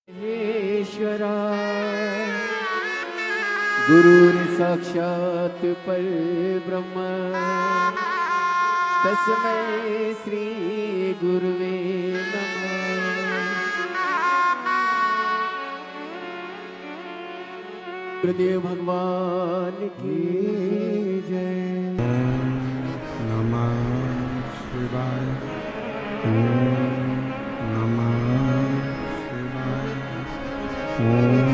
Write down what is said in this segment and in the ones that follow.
ईश्वरा गुरुर् साक्षात् परब्रह्म तस्मै श्री गुरुवे नमः। गुरुदेव भगवान की जय। नमः शिवाय। नमः शिवाय। ओम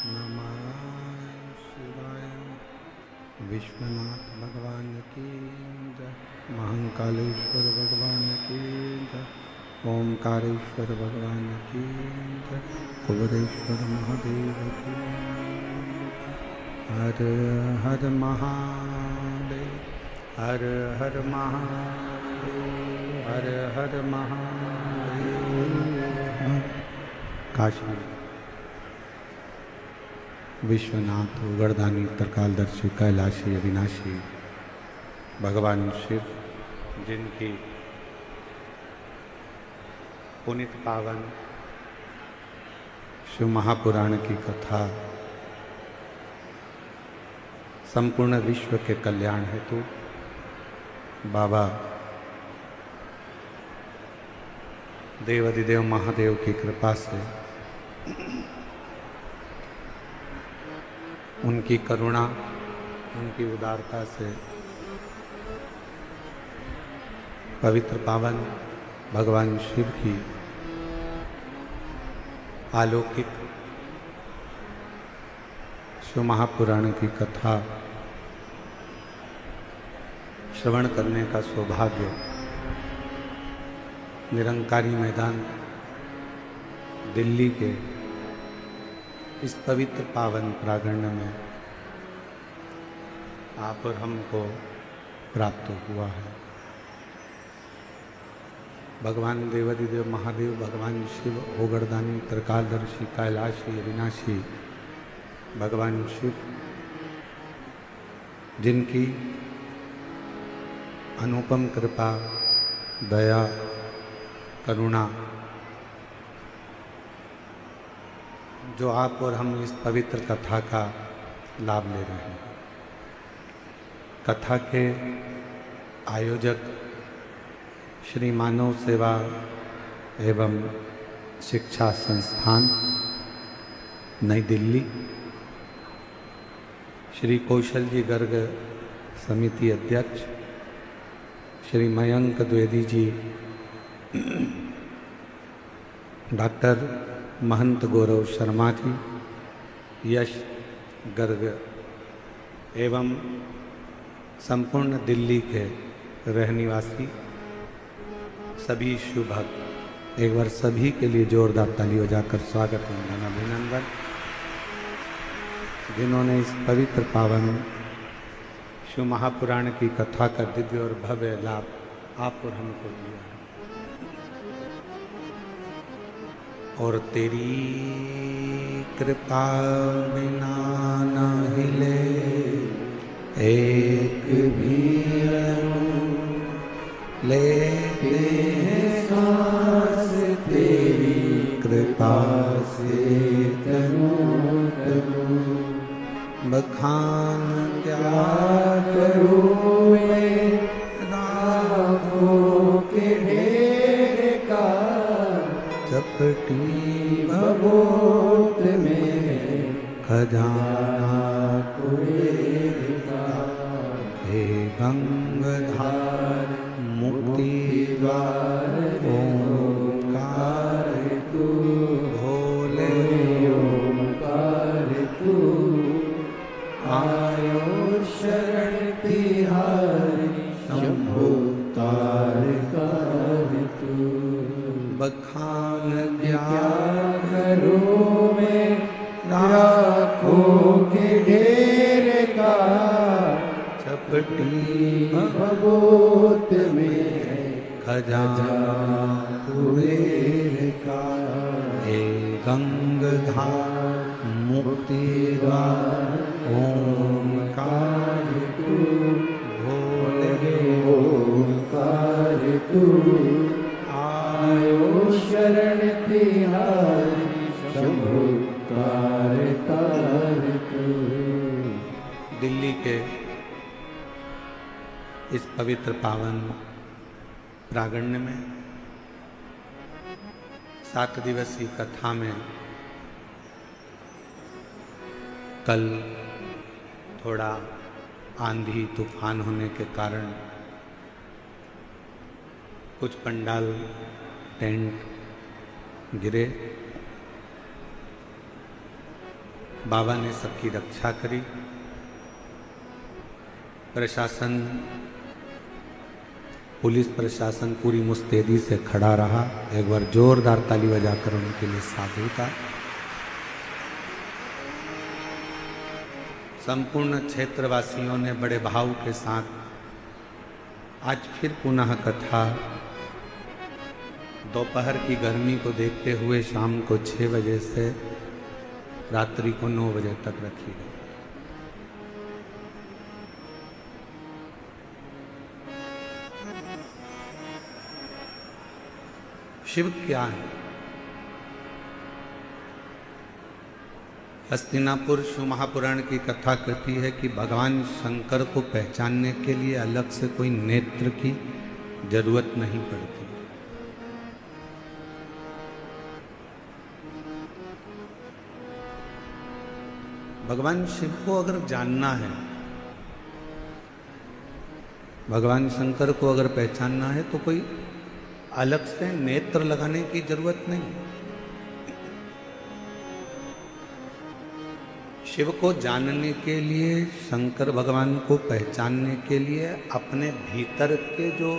नमः शिवाय। विश्वनाथ भगवान की जय। महाकालेश्वर भगवान की जय। ओमकारेश्वर भगवान की जय। कुबेरेश्वर महादेव की हर हर महादेव। हर हर महादेव। हर हर महादेव। काशी विश्वनाथ उगरदानी त्रिकालदर्शी कैलाशी अविनाशी भगवान शिव, जिनकी पुनित पावन शिव महापुराण की कथा संपूर्ण विश्व के कल्याण हेतु बाबा देवाधिदेव महादेव की कृपा से, उनकी करुणा, उनकी उदारता से पवित्र पावन भगवान शिव की अलौकिक शिव महापुराण की कथा श्रवण करने का सौभाग्य निरंकारी मैदान दिल्ली के इस पवित्र पावन प्रांगण में आप और हमको प्राप्त हुआ है। भगवान देवाधिदेव महादेव, भगवान शिव ओगरदानी त्रिकालदर्शी कैलाशी अविनाशी भगवान शिव, जिनकी अनुपम कृपा, दया, करुणा, जो आप और हम इस पवित्र कथा का लाभ ले रहे हैं। कथा के आयोजक श्री मानव सेवा एवं शिक्षा संस्थान नई दिल्ली, श्री कौशल जी गर्ग समिति अध्यक्ष श्री मयंक द्विवेदी जी, डॉक्टर महंत गौरव शर्मा जी, यश गर्ग एवं संपूर्ण दिल्ली के रहनिवासी सभी शिव भक्त, एक बार सभी के लिए जोरदार ताली बजाकर स्वागत वंदन अभिनंदन, जिन्होंने इस पवित्र पावन शिव महापुराण की कथा का दिव्य और भव्य लाभ आप और हमको दिया है। और तेरी कृपा बिना न हिले एक भी लेते सांस तेरी कृपा से तनु तनु बखान क्या करूँ मैं राहों के ढेर का चपटी भभूत में खजाना कुबेर का हे गंगाधार मुक्ति द्वार ओंकार तू भोले ओंकार तू आयो शरण तिहारी शंभो तारकार तू बखान क्या क्या करूँ मैं राखों के ढेर का चपटी भभूत में खजाना कुबेर का हे गंगाधार मुक्ति द्वार ओंकार तू भोले ओंकार तू आयो शरण तिहारी शंभो तारकार तू। दिल्ली के इस पवित्र पावन प्रांगण में 7 दिवसीय कथा में कल थोड़ा आंधी तूफान होने के कारण कुछ पंडाल टेंट गिरे। बाबा ने सबकी रक्षा करी। प्रशासन, पुलिस प्रशासन पूरी मुस्तैदी से खड़ा रहा। एक बार जोरदार ताली बजाकर उनके लिए साधुता। संपूर्ण क्षेत्रवासियों ने बड़े भाव के साथ आज फिर पुनः कथा दोपहर की गर्मी को देखते हुए शाम को 6 बजे से रात्रि को 9 बजे तक रखी गई। शिव क्या है? हस्तिनापुर शिव महापुराण की कथा कहती है कि भगवान शंकर को पहचानने के लिए अलग से कोई नेत्र की जरूरत नहीं पड़ती। भगवान शिव को अगर जानना है, भगवान शंकर को अगर पहचानना है तो कोई अलग से नेत्र लगाने की जरूरत नहीं। शिव को जानने के लिए, शंकर भगवान को पहचानने के लिए अपने भीतर के जो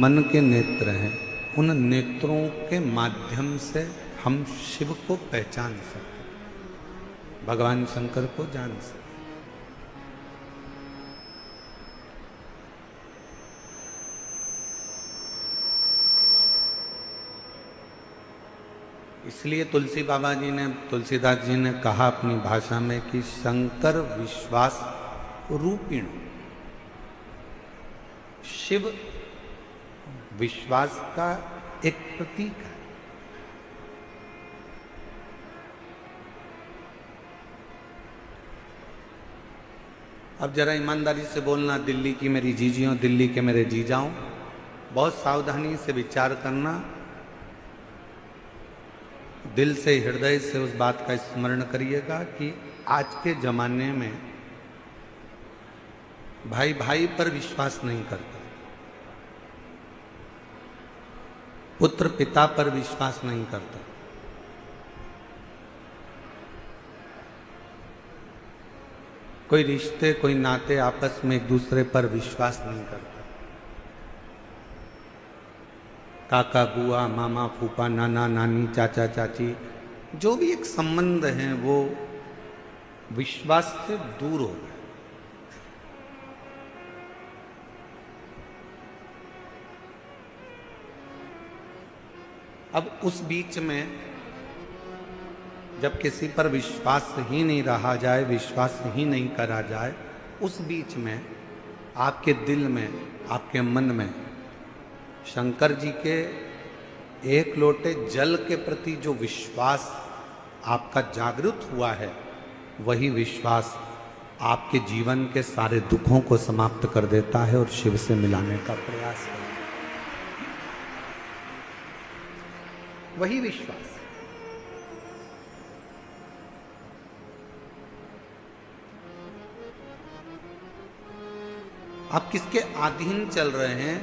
मन के नेत्र हैं, उन नेत्रों के माध्यम से हम शिव को पहचान सकते, भगवान शंकर को जान सकते। इसलिए तुलसी बाबा जी ने, तुलसीदास जी ने कहा अपनी भाषा में कि शंकर विश्वास रूपिण, शिव विश्वास का एक प्रतीक है। अब जरा ईमानदारी से बोलना, दिल्ली की मेरी जीजियों, दिल्ली के मेरे जीजाओं, बहुत सावधानी से विचार करना। दिल से, हृदय से उस बात का स्मरण करिएगा कि आज के जमाने में भाई भाई पर विश्वास नहीं करता, पुत्र पिता पर विश्वास नहीं करता, कोई रिश्ते, कोई नाते आपस में एक दूसरे पर विश्वास नहीं करता। काका, बुआ, मामा, फूफा, नाना, नानी, चाचा, चाची, जो भी एक संबंध है वो विश्वास से दूर हो गए। अब उस बीच में जब किसी पर विश्वास ही नहीं रहा जाए, विश्वास ही नहीं करा जाए, उस बीच में आपके दिल में, आपके मन में शंकर जी के एक लोटे जल के प्रति जो विश्वास आपका जागृत हुआ है, वही विश्वास आपके जीवन के सारे दुखों को समाप्त कर देता है और शिव से मिलाने का प्रयास करता है। वही विश्वास। आप किसके अधीन चल रहे हैं?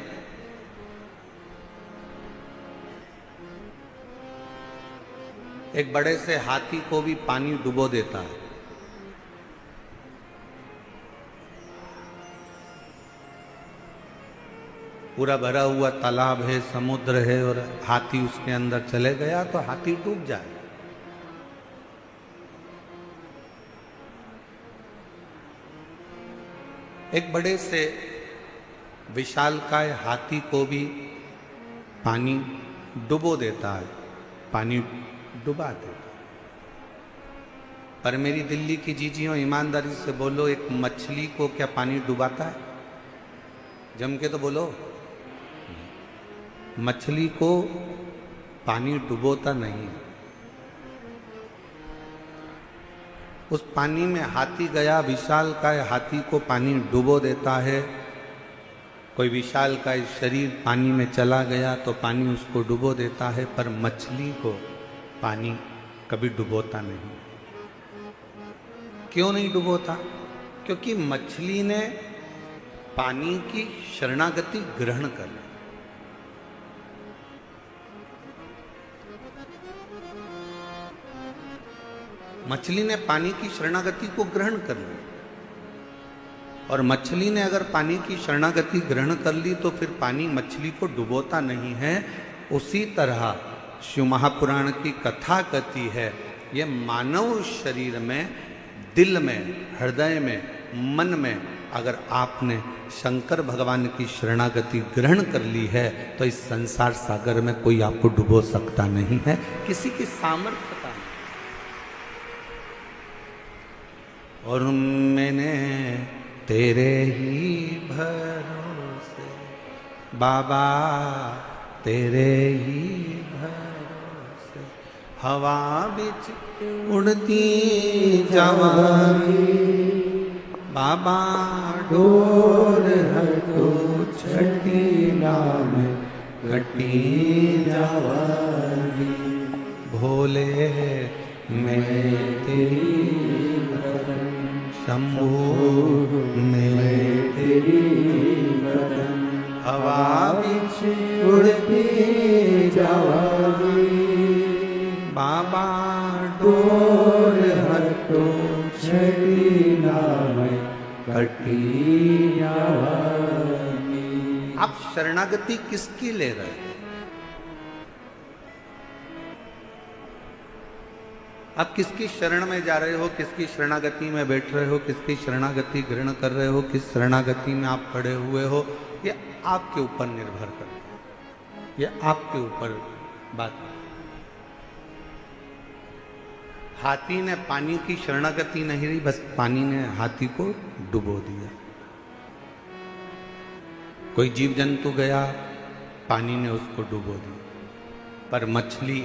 एक बड़े से हाथी को भी पानी डुबो देता है। पूरा भरा हुआ तालाब है, समुद्र है, और हाथी उसके अंदर चले गया तो हाथी डूब जाए। एक बड़े से विशालकाय हाथी को भी पानी डुबो देता है, पानी डुबा देता है। पर मेरी दिल्ली की जीजियों, ईमानदारी से बोलो, एक मछली को क्या पानी डुबाता है? जम के तो बोलो। मछली को पानी डुबोता नहीं। उस पानी में हाथी गया, विशालकाय हाथी को पानी डुबो देता है। कोई विशालकाय शरीर पानी में चला गया तो पानी उसको डुबो देता है, पर मछली को पानी कभी डुबोता नहीं। क्यों नहीं डुबोता? क्योंकि मछली ने पानी की शरणागति ग्रहण कर ली। मछली ने पानी की शरणागति को ग्रहण कर ली, और मछली ने अगर पानी की शरणागति ग्रहण कर ली तो फिर पानी मछली को डुबोता नहीं है। उसी तरह शिव महापुराण की कथा कहती है, ये मानव शरीर में, दिल में, हृदय में, मन में अगर आपने शंकर भगवान की शरणागति ग्रहण कर ली है तो इस संसार सागर में कोई आपको डुबो सकता नहीं है, किसी की सामर्थ्य का नहीं। और मैंने तेरे ही भरोसे बाबा, तेरे ही भरोसे हवा बिच उड़ती जावांगी बाबा, डोर हटो छठी नाम कटी जावांगी। भोले मैं तेरी भजन, शंभू मैं तेरी भजन, हवा बिच उड़ती जावांगी बाबा, डोर हटो छठी नाम कटी जावांगी। आप शरणागति किसकी ले रहे हैं? आप किसकी शरण में जा रहे हो? किसकी शरणागति में बैठ रहे हो? किसकी शरणागति ग्रहण कर रहे हो? किस शरणागति में आप खड़े हुए हो? ये आपके ऊपर निर्भर करता है, ये आपके ऊपर बात है। हाथी ने पानी की शरणागति नहीं रही, बस पानी ने हाथी को डुबो दिया। कोई जीव जंतु गया, पानी ने उसको डुबो दिया। पर मछली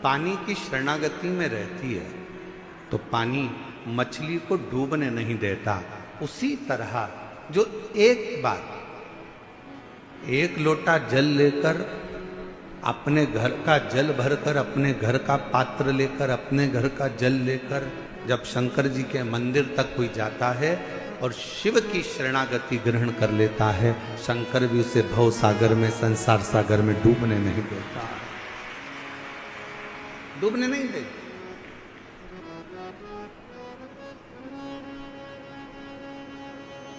पानी की शरणागति में रहती है तो पानी मछली को डूबने नहीं देता। उसी तरह जो एक बार एक लोटा जल लेकर, अपने घर का जल भरकर, अपने घर का पात्र लेकर, अपने घर का जल लेकर जब शंकर जी के मंदिर तक कोई जाता है और शिव की शरणागति ग्रहण कर लेता है, शंकर भी उसे भव सागर में, संसार सागर में डूबने नहीं देता, डूबने नहीं देता।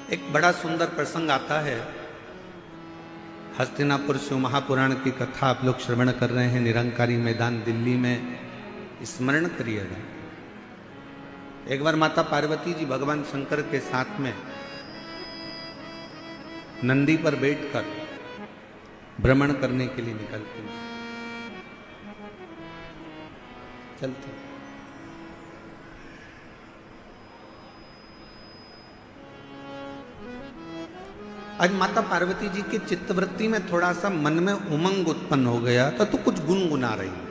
एक बड़ा सुंदर प्रसंग आता है, हस्तिनापुर शिव महापुराण की कथा आप लोग श्रवण कर रहे हैं, निरंकारी मैदान दिल्ली में, स्मरण करिएगा। एक बार माता पार्वती जी भगवान शंकर के साथ में नंदी पर बैठकर भ्रमण करने के लिए निकलती हैं, चलती। आज माता पार्वती जी की चित्तवृत्ति में थोड़ा सा मन में उमंग उत्पन्न हो गया तो तू कुछ गुनगुना रही है।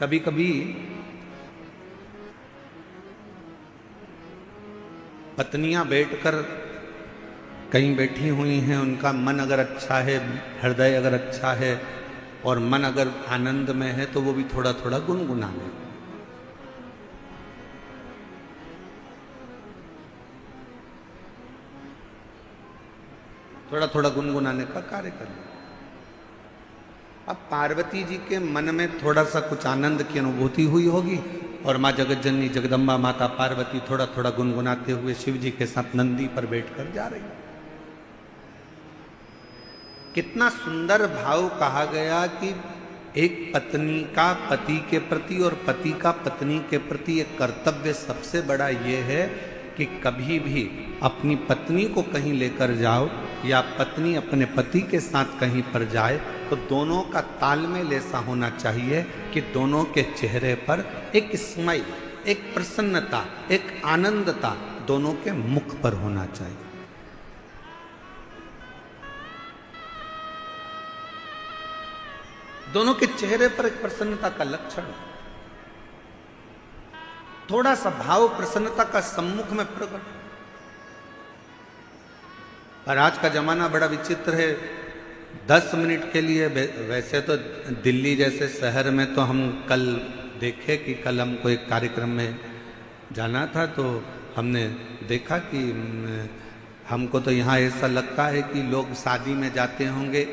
कभी कभी पत्नियां बैठकर कहीं बैठी हुई हैं, उनका मन अगर अच्छा है, हृदय अगर अच्छा है और मन अगर आनंद में है तो वो भी थोड़ा थोड़ा गुनगुना ले। थोड़ा थोड़ा गुनगुनाने का कार्य कर ले। अब पार्वती जी के मन में थोड़ा सा कुछ आनंद की अनुभूति हुई होगी और माँ जगत जननी जगदम्बा माता पार्वती थोड़ा थोड़ा गुनगुनाते हुए शिव जी के साथ नंदी पर बैठकर जा रही। कितना सुंदर भाव कहा गया कि एक पत्नी का पति के प्रति और पति का पत्नी के प्रति एक कर्तव्य सबसे बड़ा ये है कि कभी भी अपनी पत्नी को कहीं लेकर जाओ या पत्नी अपने पति के साथ कहीं पर जाए तो दोनों का तालमेल ऐसा होना चाहिए कि दोनों के चेहरे पर एक स्माइल, एक प्रसन्नता, एक आनंदता दोनों के मुख पर होना चाहिए। दोनों के चेहरे पर एक प्रसन्नता का लक्षण, थोड़ा सा भाव प्रसन्नता का सम्मुख में प्रकट। और आज का जमाना बड़ा विचित्र है। 10 मिनट के लिए, वैसे तो दिल्ली जैसे शहर में तो हम कल देखे कि कल हमको एक कार्यक्रम में जाना था तो हमने देखा कि हमको तो यहाँ ऐसा लगता है कि लोग शादी में जाते होंगे,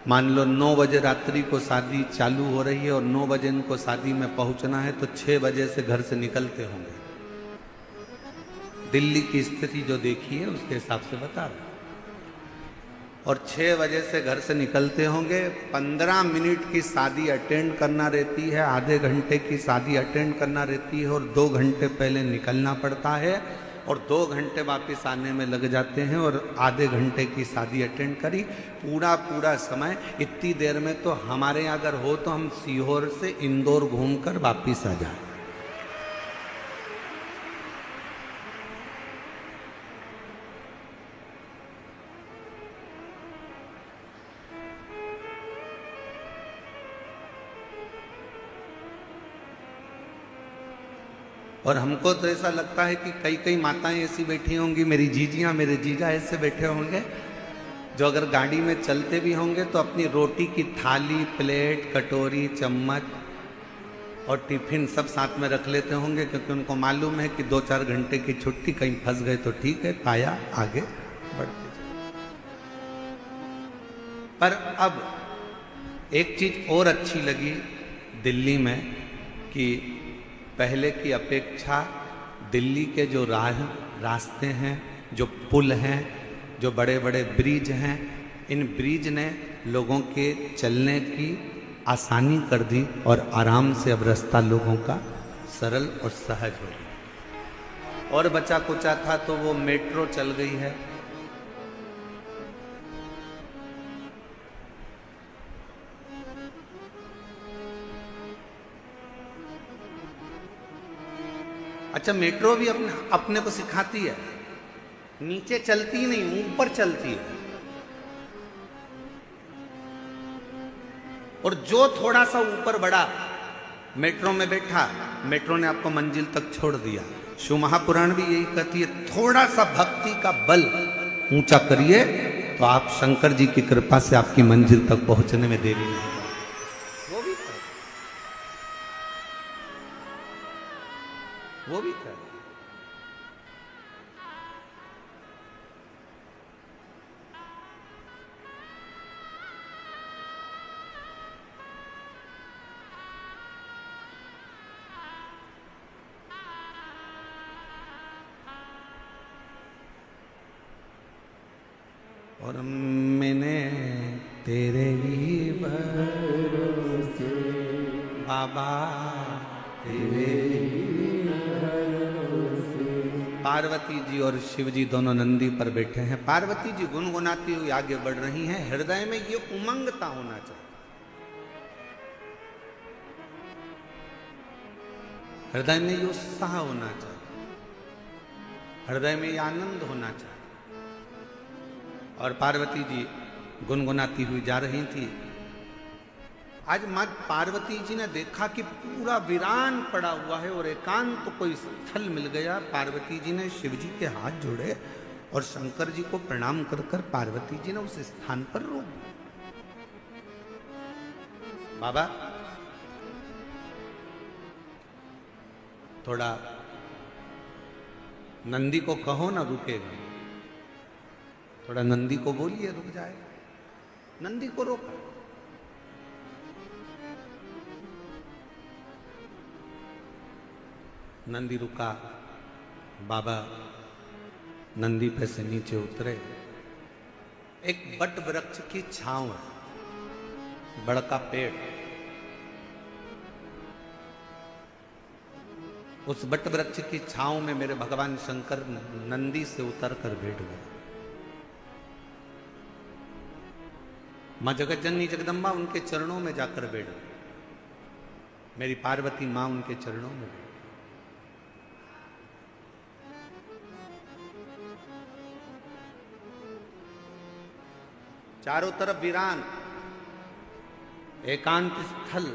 मान लो 9 बजे रात्रि को शादी चालू हो रही है और 9 बजे इनको शादी में पहुंचना है तो 6 बजे से घर से निकलते होंगे। दिल्ली की स्थिति जो देखी है उसके हिसाब से बता रहा। और 6 बजे से घर से निकलते होंगे, 15 मिनट की शादी अटेंड करना रहती है, आधे घंटे की शादी अटेंड करना रहती है और 2 घंटे पहले निकलना पड़ता है और 2 घंटे वापस आने में लग जाते हैं और आधे घंटे की शादी अटेंड करी। पूरा समय इतनी देर में तो हमारे यहाँ अगर हो तो हम सीहोर से इंदौर घूमकर वापस आ जाए। और हमको तो ऐसा लगता है कि कई माताएं ऐसी बैठी होंगी, मेरी जीजियां मेरे जीजा ऐसे बैठे होंगे जो अगर गाड़ी में चलते भी होंगे तो अपनी रोटी की थाली, प्लेट, कटोरी, चम्मच और टिफिन सब साथ में रख लेते होंगे क्योंकि उनको मालूम है कि 2-4 घंटे की छुट्टी, कहीं फंस गए तो ठीक है, पाया आगे बढ़ते जाए। पर अब एक चीज और अच्छी लगी दिल्ली में कि पहले की अपेक्षा दिल्ली के जो रास्ते हैं, जो पुल हैं, जो बड़े बड़े ब्रिज हैं, इन ब्रिज ने लोगों के चलने की आसानी कर दी और आराम से अब रास्ता लोगों का सरल और सहज हो गया। और बचा कुचा था तो वो मेट्रो चल गई है। अच्छा, मेट्रो भी अपने को सिखाती है, नीचे चलती नहीं, ऊपर चलती है। और जो थोड़ा सा ऊपर बढ़ा, मेट्रो में बैठा, मेट्रो ने आपको मंजिल तक छोड़ दिया। शिव महापुराण भी यही कहती है, थोड़ा सा भक्ति का बल ऊंचा करिए तो आप शंकर जी की कृपा से आपकी मंजिल तक पहुंचने में देरी नहीं। वो भी कर। और मैंने तेरे ही भरोसे बाबा, तेरे पार्वती जी और शिव जी दोनों नंदी पर बैठे हैं। पार्वती जी गुनगुनाती हुई आगे बढ़ रही हैं। हृदय में ये उमंगता होना चाहिए, हृदय में ये उत्साह होना चाहिए। हृदय में ये आनंद होना चाहिए। और पार्वती जी गुनगुनाती हुई जा रही थी। आज मां पार्वती जी ने देखा कि पूरा वीरान पड़ा हुआ है और एकांत तो कोई स्थल मिल गया। पार्वती जी ने शिव जी के हाथ जोड़े और शंकर जी को प्रणाम कर कर पार्वती जी ने उस स्थान पर रोक दिया। बाबा थोड़ा नंदी को कहो ना रुकेगा, थोड़ा नंदी को बोलिए रुक जाए। नंदी को रोका। नंदी रुका। बाबा नंदी पे से नीचे उतरे। एक बट वृक्ष की छांव है, बड़का पेड़। उस बट वृक्ष की छांव में मेरे भगवान शंकर नंदी से उतर कर बैठ गए। मां जगत जननी जगदम्बा उनके चरणों में जाकर बैठ गई। मेरी पार्वती मां उनके चरणों में बैठ गई। चारों तरफ वीरान एकांत स्थल।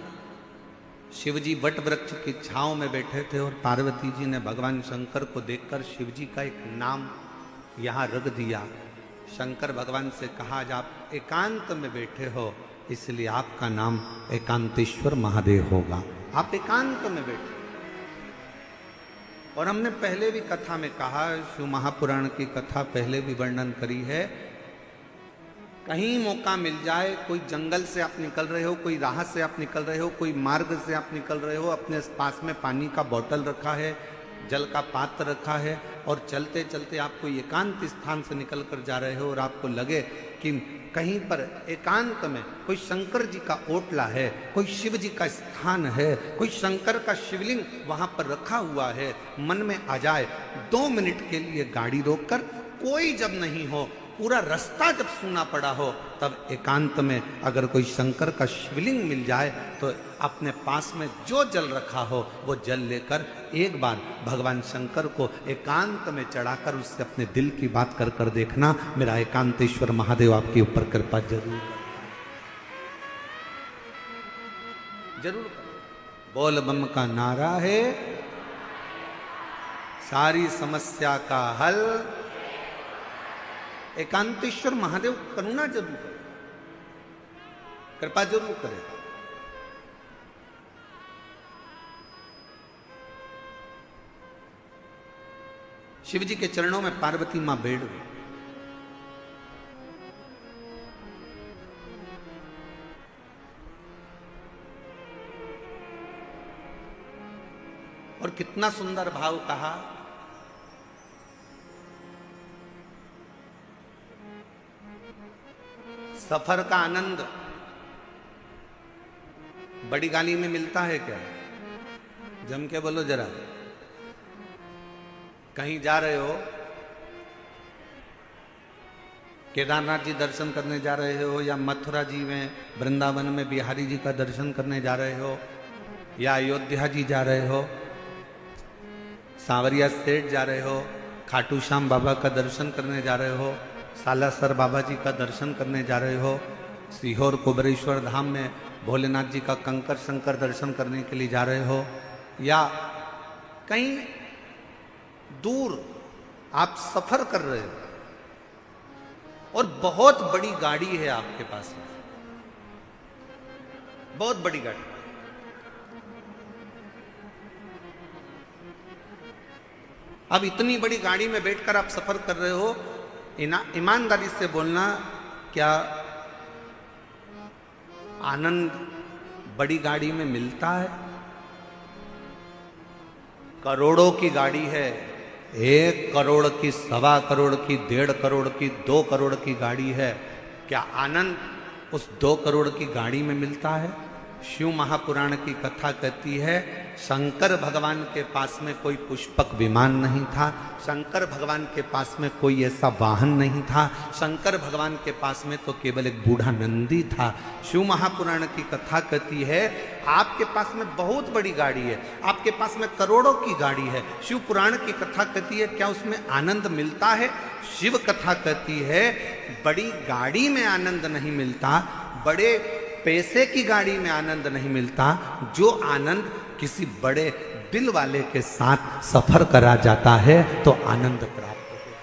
शिवजी वट वृक्ष की छांव में बैठे थे और पार्वती जी ने भगवान शंकर को देखकर शिवजी का एक नाम यहां रख दिया। शंकर भगवान से कहा, आज आप एकांत में बैठे हो इसलिए आपका नाम एकांतेश्वर महादेव होगा। आप एकांत में बैठे। और हमने पहले भी कथा में कहा, शिव महापुराण की कथा पहले भी वर्णन करी है। कहीं मौका मिल जाए, कोई जंगल से आप निकल रहे हो, कोई राह से आप निकल रहे हो, कोई मार्ग से आप निकल रहे हो, अपने पास में पानी का बोतल रखा है, जल का पात्र रखा है और चलते चलते आप कोई एकांत स्थान से निकल कर जा रहे हो और आपको लगे कि कहीं पर एकांत में कोई शंकर जी का ओटला है, कोई शिव जी का स्थान है, कोई शंकर का शिवलिंग वहां पर रखा हुआ है, मन में आ जाए 2 मिनट के लिए गाड़ी रोककर, कोई जब नहीं हो, पूरा रास्ता जब सूना पड़ा हो, तब एकांत में अगर कोई शंकर का शिवलिंग मिल जाए तो अपने पास में जो जल रखा हो वो जल लेकर एक बार भगवान शंकर को एकांत में चढ़ाकर उससे अपने दिल की बात कर कर देखना। मेरा एकांतेश्वर महादेव आपके ऊपर कृपा जरूर जरूर। बोल बम का नारा है, सारी समस्या का हल। एकांतेश्वर महादेव करुणा जरूर करे, कृपा जरूर करे। शिव जी के चरणों में पार्वती मां बैठ गई। और कितना सुंदर भाव कहा, सफर का आनंद बड़ी गाड़ी में मिलता है क्या? जम के बोलो जरा। कहीं जा रहे हो, केदारनाथ जी दर्शन करने जा रहे हो, या मथुरा जी में वृंदावन में बिहारी जी का दर्शन करने जा रहे हो, या अयोध्या जी जा रहे हो, सांवरिया सेठ जा रहे हो, खाटू श्याम बाबा का दर्शन करने जा रहे हो, सालासर बाबा जी का दर्शन करने जा रहे हो, सीहोर कुबरेश्वर धाम में भोलेनाथ जी का कंकर शंकर दर्शन करने के लिए जा रहे हो, या कहीं दूर आप सफर कर रहे हो और बहुत बड़ी गाड़ी है आपके पास में, बहुत बड़ी गाड़ी। अब इतनी बड़ी गाड़ी में बैठकर आप सफर कर रहे हो, ईमानदारी से बोलना, क्या आनंद बड़ी गाड़ी में मिलता है? करोड़ों की गाड़ी है, 1 करोड़ की, 1.25 करोड़ की, 1.5 करोड़ की, 2 करोड़ की गाड़ी है। क्या आनंद उस 2 करोड़ की गाड़ी में मिलता है? शिव महापुराण की कथा कहती है शंकर भगवान के पास में कोई पुष्पक विमान नहीं था, शंकर भगवान के पास में कोई ऐसा वाहन नहीं था, शंकर भगवान के पास में तो केवल एक बूढ़ा नंदी था। शिव महापुराण की कथा कहती है आपके पास में बहुत बड़ी गाड़ी है, आपके पास में करोड़ों की गाड़ी है। शिव पुराण की कथा कहती है क्या उसमें आनंद मिलता है? शिव कथा कहती है बड़ी गाड़ी में आनंद नहीं मिलता, बड़े पैसे की गाड़ी में आनंद नहीं मिलता, जो आनंद किसी बड़े दिल वाले के साथ सफर करा जाता है तो आनंद प्राप्त होता है।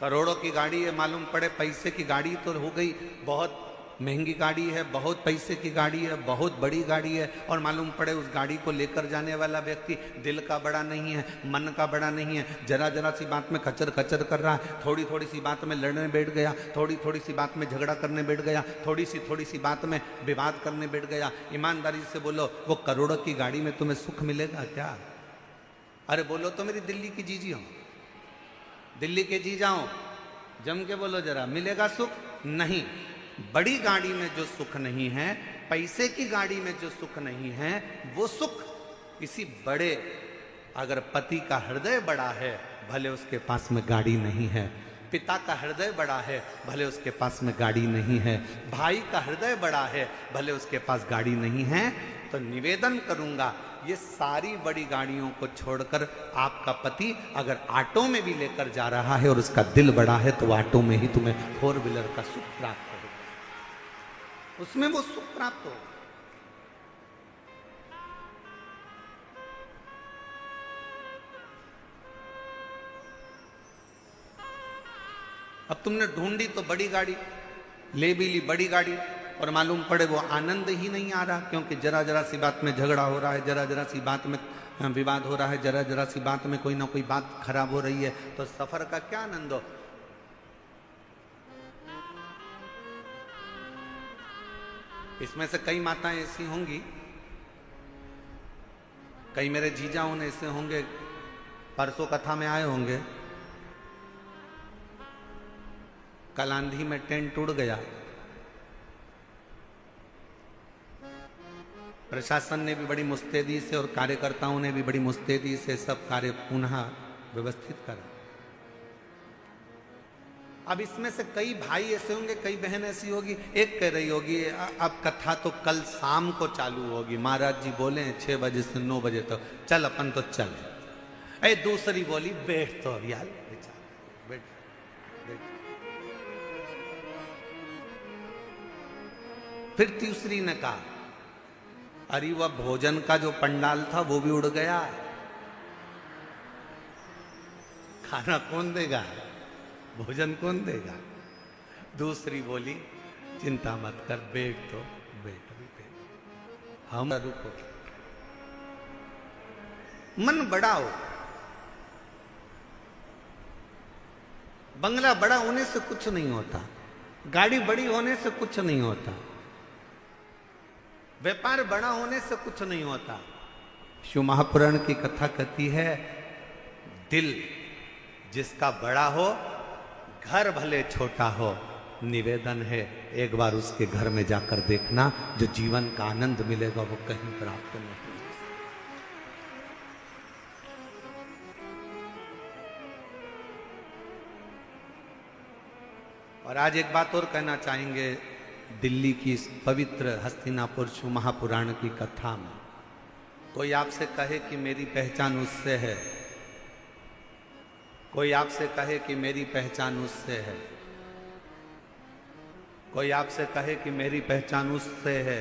करोड़ों की गाड़ी है, मालूम पड़े पैसे की गाड़ी तो हो गई, बहुत महंगी गाड़ी है, बहुत पैसे की गाड़ी है, बहुत बड़ी गाड़ी है, और मालूम पड़े उस गाड़ी को लेकर जाने वाला व्यक्ति दिल का बड़ा नहीं है, मन का बड़ा नहीं है, जरा जरा सी बात में कचर कचर कर रहा है, थोड़ी थोड़ी सी बात में लड़ने बैठ गया, थोड़ी थोड़ी सी बात में झगड़ा करने बैठ गया, थोड़ी सी बात में विवाद करने बैठ गया। ईमानदारी से बोलो, वो करोड़ों की गाड़ी में तुम्हें सुख मिलेगा क्या? अरे बोलो तो मेरी दिल्ली की जीजी हो, दिल्ली के जी जाओ, जम के बोलो जरा, मिलेगा सुख? नहीं। बड़ी गाड़ी में जो सुख नहीं है, पैसे की गाड़ी में जो सुख नहीं है, वो सुख किसी बड़े, अगर पति का हृदय बड़ा है भले उसके पास में गाड़ी नहीं है, पिता का हृदय बड़ा है भले उसके पास में गाड़ी नहीं है, भाई का हृदय बड़ा है भले उसके पास गाड़ी नहीं है, तो निवेदन करूंगा ये सारी बड़ी गाड़ियों को छोड़कर आपका पति अगर ऑटो में भी लेकर जा रहा है और उसका दिल बड़ा है तो ऑटो में ही तुम्हें 4 व्हीलर का सुख प्राप्त होगा, उसमें वो सुख प्राप्त होगा। अब तुमने ढूंढी तो बड़ी गाड़ी, ले भी ली बड़ी गाड़ी, और मालूम पड़े वो आनंद ही नहीं आ रहा, क्योंकि जरा जरा सी बात में झगड़ा हो रहा है, जरा जरा सी बात में विवाद हो रहा है, जरा जरा सी बात में कोई ना कोई बात खराब हो रही है, तो सफर का क्या आनंद हो? इसमें से कई माताएं ऐसी होंगी, कई मेरे जीजा उन्हें ऐसे होंगे, परसों कथा में आए होंगे, कल आंधी में टेंट टूट गया, प्रशासन ने भी बड़ी मुस्तैदी से और कार्यकर्ताओं ने भी बड़ी मुस्तैदी से सब कार्य पुनः व्यवस्थित करा। अब इसमें से कई भाई ऐसे होंगे, कई बहन ऐसी होगी, एक कह रही होगी अब कथा तो कल शाम को चालू होगी, महाराज जी बोले 6 बजे से 9 बजे तक, चल अपन तो चल। अरे दूसरी बोली बैठ तो अब यार, बैठ बैठ। फिर तीसरी ने कहा अरे वह भोजन का जो पंडाल था वो भी उड़ गया, खाना कौन देगा, भोजन कौन देगा? दूसरी बोली चिंता मत कर, बैठ तो बैठ भी बैठ, हम रुको, मन बड़ा हो, बंगला बड़ा होने से कुछ नहीं होता, गाड़ी बड़ी होने से कुछ नहीं होता, व्यापार बड़ा होने से कुछ नहीं होता। शिव महापुराण की कथा कहती है दिल जिसका बड़ा हो, घर भले छोटा हो, निवेदन है एक बार उसके घर में जाकर देखना, जो जीवन का आनंद मिलेगा वो कहीं प्राप्त नहीं। और आज एक बात और कहना चाहेंगे, दिल्ली की इस पवित्र हस्तिनापुर शिव महापुराण की कथा में कोई आपसे कहे कि मेरी पहचान उससे है, कोई आपसे कहे कि मेरी पहचान उससे है, कोई आपसे कहे कि मेरी पहचान उससे है,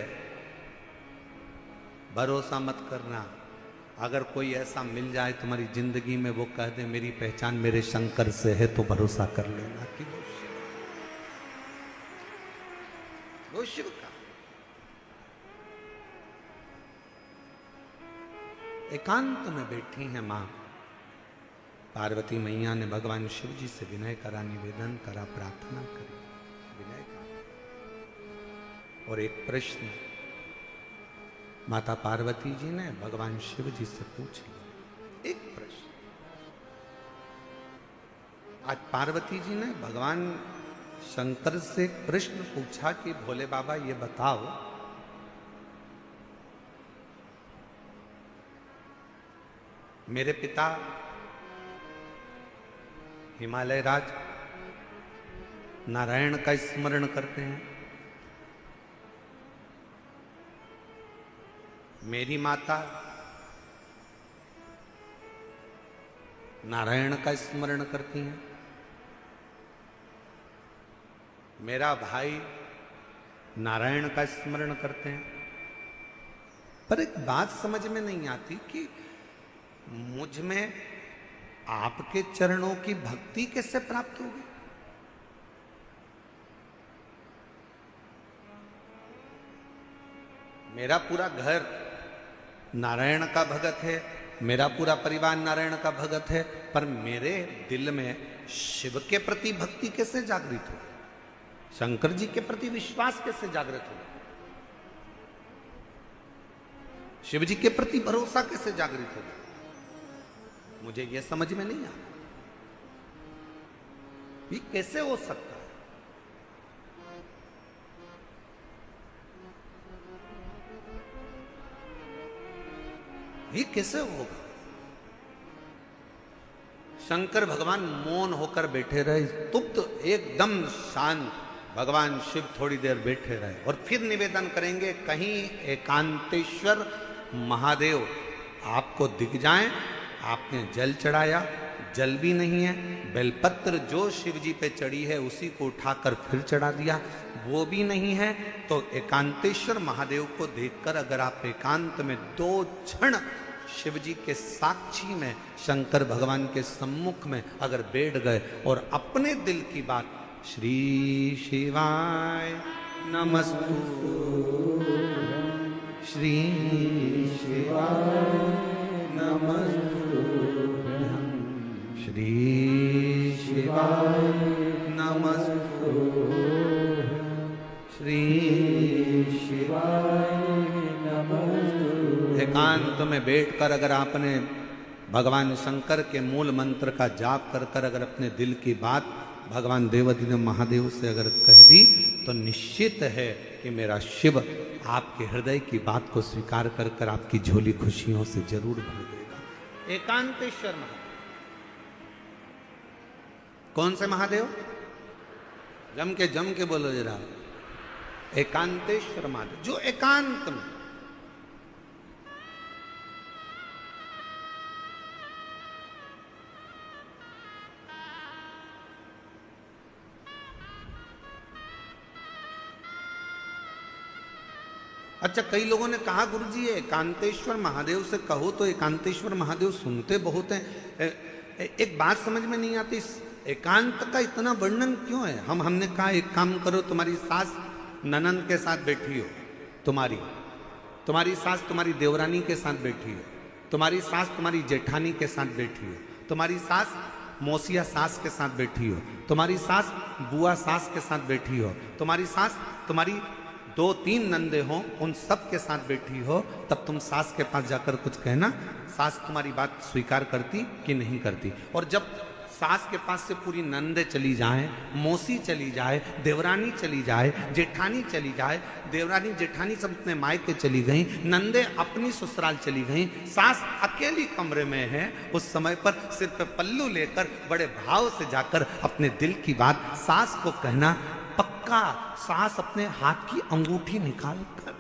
भरोसा मत करना। अगर कोई ऐसा मिल जाए तुम्हारी जिंदगी में, वो कह दे मेरी पहचान मेरे शंकर से है, तो भरोसा कर लेना कि वो शिव का। एकांत में बैठी है मां पार्वती मैया ने भगवान शिव जी से विनय करा, निवेदन करा, प्रार्थना करी, विनय करा। और एक प्रश्न माता पार्वती जी ने भगवान शिव जी से पूछ लिया, एक प्रश्न। आज पार्वती जी ने भगवान शंकर से एक प्रश्न पूछा कि भोले बाबा ये बताओ मेरे पिता हिमालय राज नारायण का स्मरण करते हैं, मेरी माता नारायण का स्मरण करती हैं, मेरा भाई नारायण का स्मरण करते हैं। पर एक बात समझ में नहीं आती कि मुझ में आपके चरणों की भक्ति कैसे प्राप्त होगी। मेरा पूरा घर नारायण का भगत है, मेरा पूरा परिवार नारायण का भगत है, पर मेरे दिल में शिव के प्रति भक्ति कैसे जागृत हो, शंकर जी के प्रति विश्वास कैसे जागृत हो, शिव जी के प्रति भरोसा कैसे जागृत हो, मुझे यह समझ में नहीं आता। ये कैसे हो सकता है? ये कैसे होगा? शंकर भगवान मौन होकर बैठे रहे, स्तुप्त एकदम शांत। भगवान शिव थोड़ी देर बैठे रहे और फिर निवेदन करेंगे, कहीं एकांतेश्वर महादेव आपको दिख जाएं। आपने जल चढ़ाया, जल भी नहीं है, बेलपत्र जो शिव जी पे चढ़ी है उसी को उठाकर फिर चढ़ा दिया, वो भी नहीं है। तो एकांतेश्वर महादेव को देखकर अगर आप एकांत में 2 क्षण शिव जी के साक्षी में, शंकर भगवान के सम्मुख में अगर बैठ गए और अपने दिल की बात, श्री शिवाय नमस्तु, श्री शिवाय नमस्तुभ्यं, श्री शिवाय नमस्तुभ्यं, श्री शिवाय नमस्तुभ्यं। एकांत में बैठकर अगर आपने भगवान शंकर के मूल मंत्र का जाप कर कर अगर अपने दिल की बात भगवान देवाधिदेव महादेव से अगर कह दी, तो निश्चित है कि मेरा शिव आपके हृदय की बात को स्वीकार कर कर आपकी झोली खुशियों से जरूर भर देगा। एकांतेश्वर महादेव। कौन से महादेव? जम के बोलो जरा। एकांतेश्वर महादेव, जो एकांत में अच्छा, कई लोगों ने कहा गुरुजी एकांतेश्वर महादेव से कहो तो एकांतेश्वर महादेव सुनते बहुत हैं। एक बात समझ में नहीं आती, एकांत का इतना वर्णन क्यों है? हमने कहा एक काम करो, तुम्हारी सास ननंद के साथ बैठी हो, तुम्हारी सास तुम्हारी देवरानी के साथ बैठी हो, तुम्हारी सास तुम्हारी जेठानी के साथ बैठी हो, तुम्हारी सास मौसिया सास के साथ बैठी हो, तुम्हारी सास बुआ सास के साथ बैठी हो, तुम्हारी सास तुम्हारी 2-3 नंदे हो, उन सब के साथ बैठी हो, तब तुम सास के पास जाकर कुछ कहना, सास तुम्हारी बात स्वीकार करती कि नहीं करती। और जब सास के पास से पूरी नंदे चली जाए, मौसी चली जाए, देवरानी चली जाए, जेठानी चली जाए, देवरानी जेठानी सब अपने मायके चली गई, नंदे अपनी ससुराल चली गई, सास अकेली कमरे में है, उस समय पर सिर पे पल्लू लेकर बड़े भाव से जाकर अपने दिल की बात सास को कहना, पक्का सास अपने हाथ की अंगूठी निकाल कर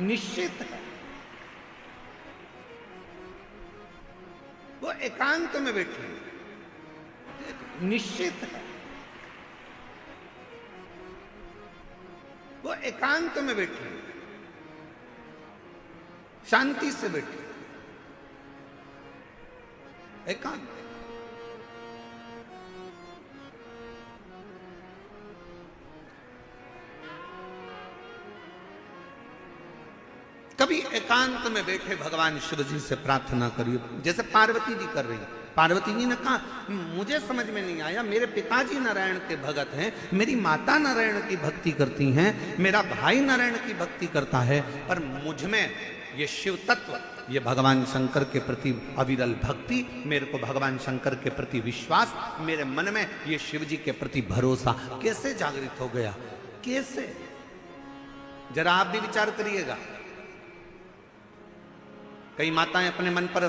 निश्चित है वो एकांत में बैठे, निश्चित है वो एकांत में बैठे, शांति से बैठे, एकांत। कभी एकांत में बैठे भगवान शिव जी से प्रार्थना करिए, जैसे पार्वती जी कर रही हैं। पार्वती जी ने कहा, मुझे समझ में नहीं आया, मेरे पिताजी नारायण के भगत हैं, मेरी माता नारायण की भक्ति करती हैं, मेरा भाई नारायण की भक्ति करता है, पर मुझ में ये शिव तत्व, ये भगवान शंकर के प्रति अविरल भक्ति, मेरे को भगवान शंकर के प्रति विश्वास, मेरे मन में ये शिव जी के प्रति भरोसा कैसे जागृत हो गया? कैसे? जरा आप भी विचार करिएगा। कई माताएं अपने मन पर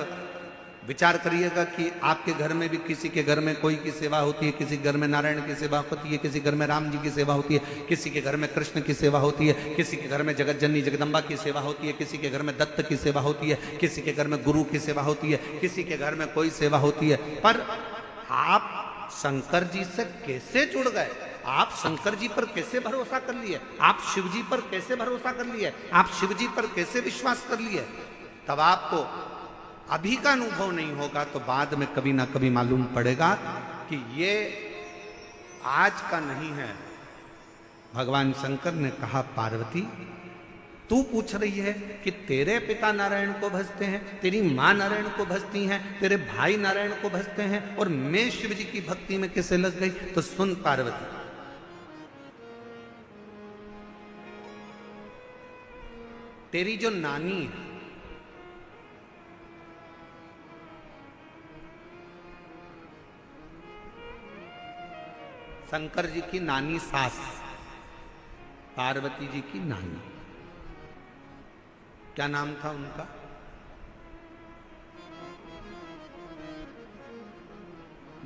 विचार करिएगा कि आपके घर में भी किसी के घर में कोई की सेवा होती है, किसी घर में नारायण की सेवा होती है, किसी घर में राम जी की सेवा होती है, किसी के घर में कृष्ण की सेवा होती है, किसी के घर में जगत जननी जगदम्बा की सेवा होती है, किसी के घर में दत्त की सेवा होती है, किसी के घर में गुरु की सेवा होती है, किसी के घर में कोई सेवा होती है। पर आप शंकर जी से कैसे जुड़ गए? आप शंकर जी पर कैसे भरोसा कर लिए? आप शिव जी पर कैसे भरोसा कर लिए? आप शिव जी पर कैसे विश्वास कर लिए? तब आपको अभी का अनुभव नहीं होगा तो बाद में कभी ना कभी मालूम पड़ेगा कि ये आज का नहीं है। भगवान शंकर ने कहा, पार्वती तू पूछ रही है कि तेरे पिता नारायण को भजते हैं, तेरी मां नारायण को भजती हैं, तेरे भाई नारायण को भजते हैं, और मैं शिव जी की भक्ति में कैसे लग गई? तो सुन पार्वती, तेरी जो नानी है, शंकर जी की नानी सास, पार्वती जी की नानी, क्या नाम था उनका?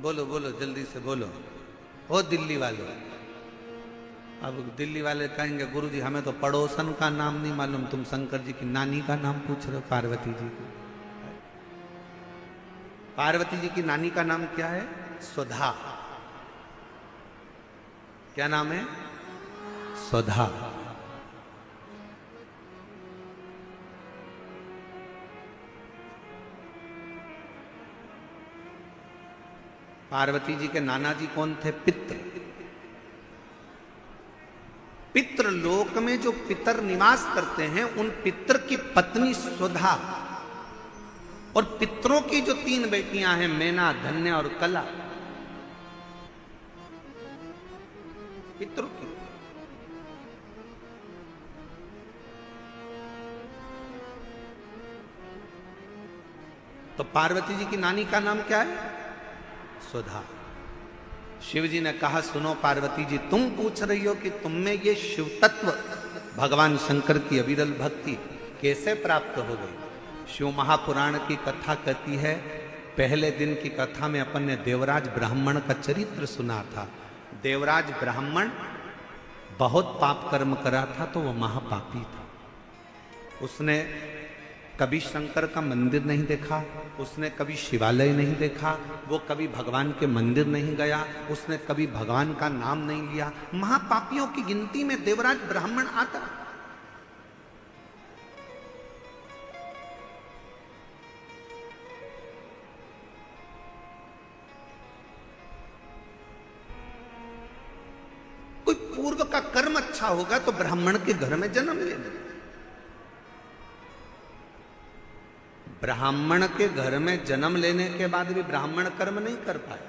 बोलो बोलो, जल्दी से बोलो। ओ दिल्ली वाले, अब दिल्ली वाले कहेंगे गुरुजी हमें तो पड़ोसन का नाम नहीं मालूम, तुम शंकर जी की नानी का नाम पूछ रहे हो, पार्वती जी की। पार्वती जी की नानी का नाम क्या है? सुधा। क्या नाम है? सुधा। पार्वती जी के नाना जी कौन थे? पित्र। पितृ लोक में जो पितर निवास करते हैं उन पितर की पत्नी सुधा, और पितरों की जो 3 बेटियां हैं, मैना, धन्य और कला, पितरों की। तो पार्वती जी की नानी का नाम क्या है? सुधा। शिव जी ने कहा, सुनो पार्वती जी, तुम पूछ रही हो कि तुम में ये शिव तत्व भगवान शंकर की अविरल भक्ति कैसे प्राप्त हो गई? शिव महापुराण की कथा कहती है, पहले दिन की कथा में अपन ने देवराज ब्राह्मण का चरित्र सुना था। देवराज ब्राह्मण बहुत पाप कर्म करा था, तो वह महापापी था। उसने कभी शंकर का मंदिर नहीं देखा, उसने कभी शिवालय नहीं देखा, वो कभी भगवान के मंदिर नहीं गया, उसने कभी भगवान का नाम नहीं लिया। महापापियों की गिनती में देवराज ब्राह्मण आता। कोई पूर्व का कर्म अच्छा होगा तो ब्राह्मण के घर में जन्म लेना। ब्राह्मण के घर में जन्म लेने के बाद भी ब्राह्मण कर्म नहीं कर पाए।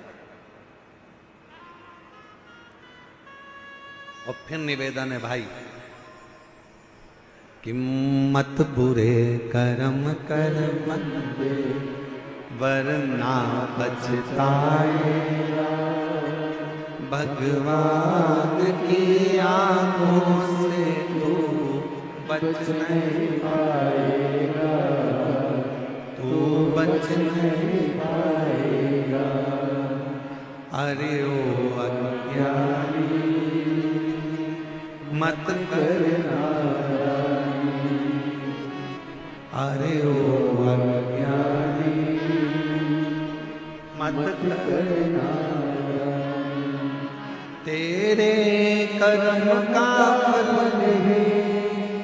और फिर निवेदन है भाई कि मत बुरे कर्म कर मंदे, वरना पछताएगा, भगवान की आंखों से तू बच नहीं पाएगा, तू बच नहीं पाएगा। अरे ओ अज्ञानी मत करना, अरे ओ अज्ञानी मत करना, तेरे कर्म का फल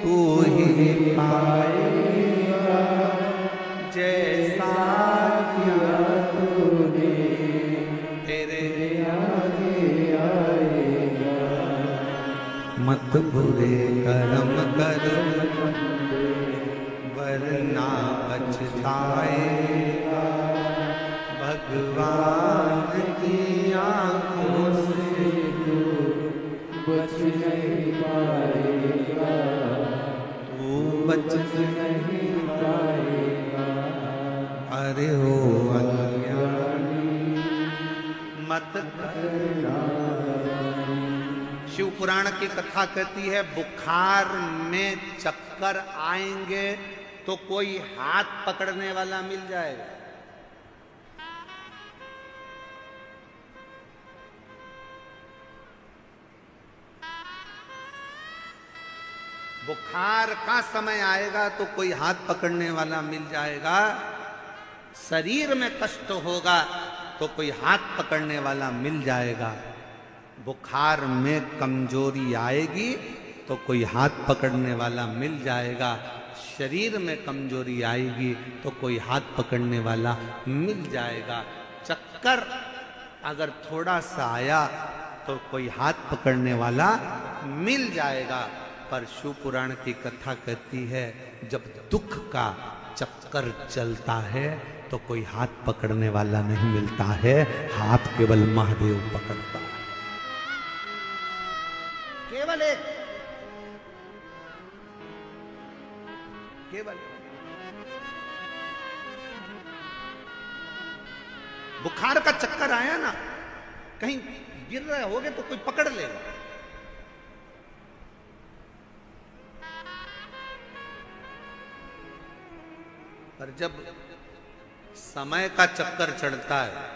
तू ही पाएगा, जैसा किया तूने तेरे आगे आएगा। मत बुरे कर्म कर वरना पछताएगा, भगवान की आंखों से तू बच नहीं पाएगा, तू बच नहीं पाएगा। अरे हो अज्ञानी मत करना। शिव पुराण की कथा कहती है, बुखार में चक्कर आएंगे तो कोई हाथ पकड़ने वाला मिल जाएगा। बुखार का समय आएगा तो कोई हाथ पकड़ने वाला मिल जाएगा। शरीर में कष्ट होगा तो कोई हाथ पकड़ने वाला मिल जाएगा। बुखार में कमजोरी आएगी तो कोई हाथ पकड़ने वाला मिल जाएगा। शरीर में कमजोरी आएगी तो कोई हाथ पकड़ने वाला मिल जाएगा। चक्कर अगर थोड़ा सा आया तो कोई हाथ पकड़ने वाला मिल जाएगा। पर शिव पुराण की कथा कहती है जब दुख का चक्कर चलता है तो कोई हाथ पकड़ने वाला नहीं मिलता है, हाथ केवल महादेव पकड़ता है। केवल एक, केवल बुखार का चक्कर आया ना, कहीं गिर रहे होगे तो कोई पकड़ लेगा। पर जब समय का चक्कर चढ़ता है,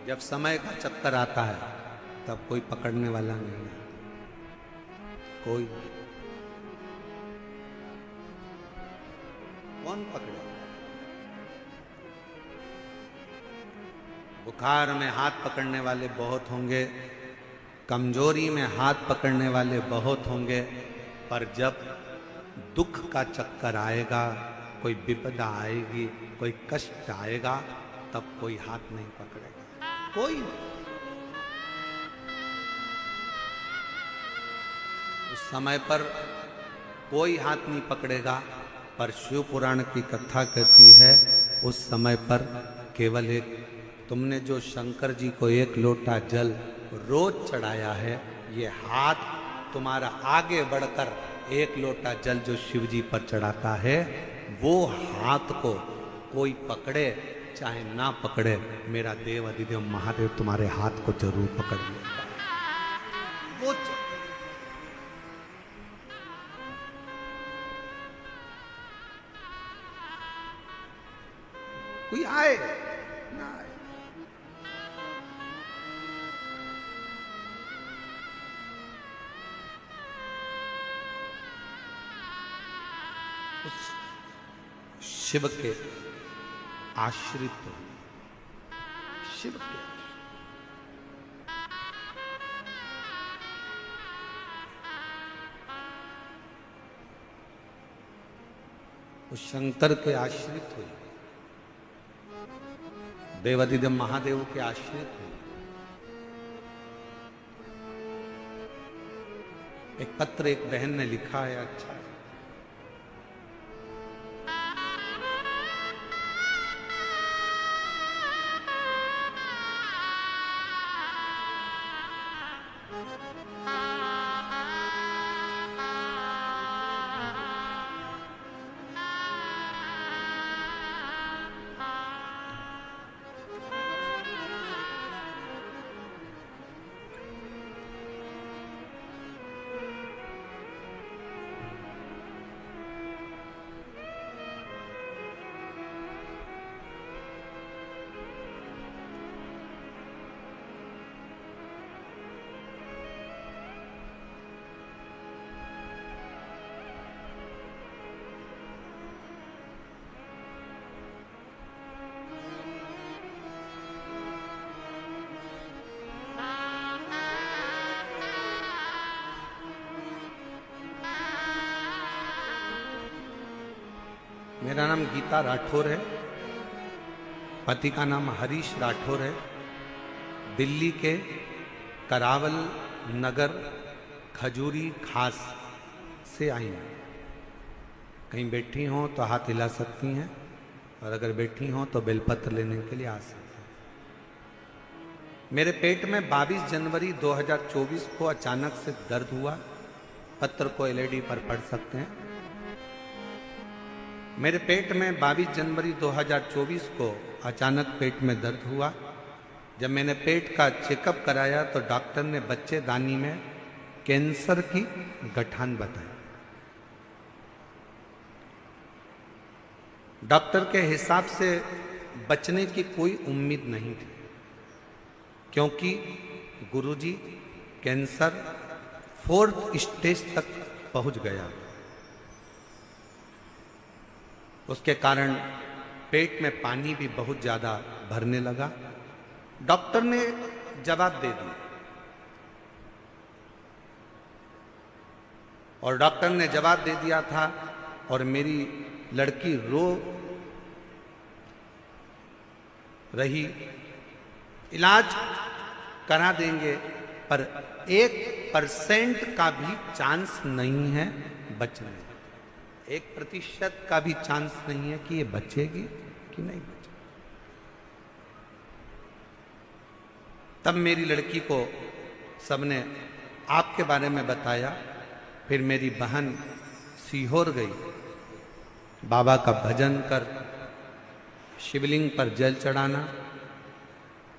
जब समय का चक्कर आता है तब कोई पकड़ने वाला नहीं है। कोई कौन पकड़े? बुखार में हाथ पकड़ने वाले बहुत होंगे, कमजोरी में हाथ पकड़ने वाले बहुत होंगे, पर जब दुख का चक्कर आएगा, कोई विपदा आएगी, कोई कष्ट आएगा, तब कोई हाथ नहीं पकड़ेगा। कोई नहीं। उस समय पर कोई हाथ नहीं पकड़ेगा। पर शिव पुराण की कथा कहती है उस समय पर केवल एक, तुमने जो शंकर जी को 1 लोटा जल रोज चढ़ाया है, ये हाथ तुम्हारा आगे बढ़कर 1 लोटा जल जो शिव जी पर चढ़ाता है, वो हाथ को कोई पकड़े चाहे ना पकड़े, मेरा देव अधिदेव महादेव तुम्हारे हाथ को जरूर पकड़ लेगा। वो कोई आए ना आए, उस शिव के आश्रित हो, शिव के उस शंकर के आश्रित हुई, देवाधिदेव महादेव के आश्रित हुई। एक पत्र एक बहन ने लिखा है, अच्छा है। मेरा नाम गीता राठौर है, पति का नाम हरीश राठौर है। दिल्ली के करावल नगर खजूरी खास से आई हैं। कहीं बैठी हों तो हाथ हिला सकती हैं, और अगर बैठी हों तो बेलपत्र लेने के लिए आ सकती हैं। मेरे पेट में 22 जनवरी 2024 को अचानक से दर्द हुआ। पत्र को एलईडी पर पढ़ सकते हैं। मेरे पेट में 22 जनवरी 2024 को अचानक पेट में दर्द हुआ। जब मैंने पेट का चेकअप कराया तो डॉक्टर ने बच्चेदानी में कैंसर की गठान बताई। डॉक्टर के हिसाब से बचने की कोई उम्मीद नहीं थी, क्योंकि गुरुजी कैंसर 4th स्टेज तक पहुंच गया। उसके कारण पेट में पानी भी बहुत ज्यादा भरने लगा। डॉक्टर ने जवाब दे दिया, और डॉक्टर ने जवाब दे दिया था, और मेरी लड़की रो रही, इलाज करा देंगे पर 1% का भी चांस नहीं है बचने, 1% का भी चांस नहीं है कि ये बचेगी कि नहीं बचेगी। तब मेरी लड़की को सबने आपके बारे में बताया। फिर मेरी बहन सीहोर गई, बाबा का भजन कर, शिवलिंग पर जल चढ़ाना,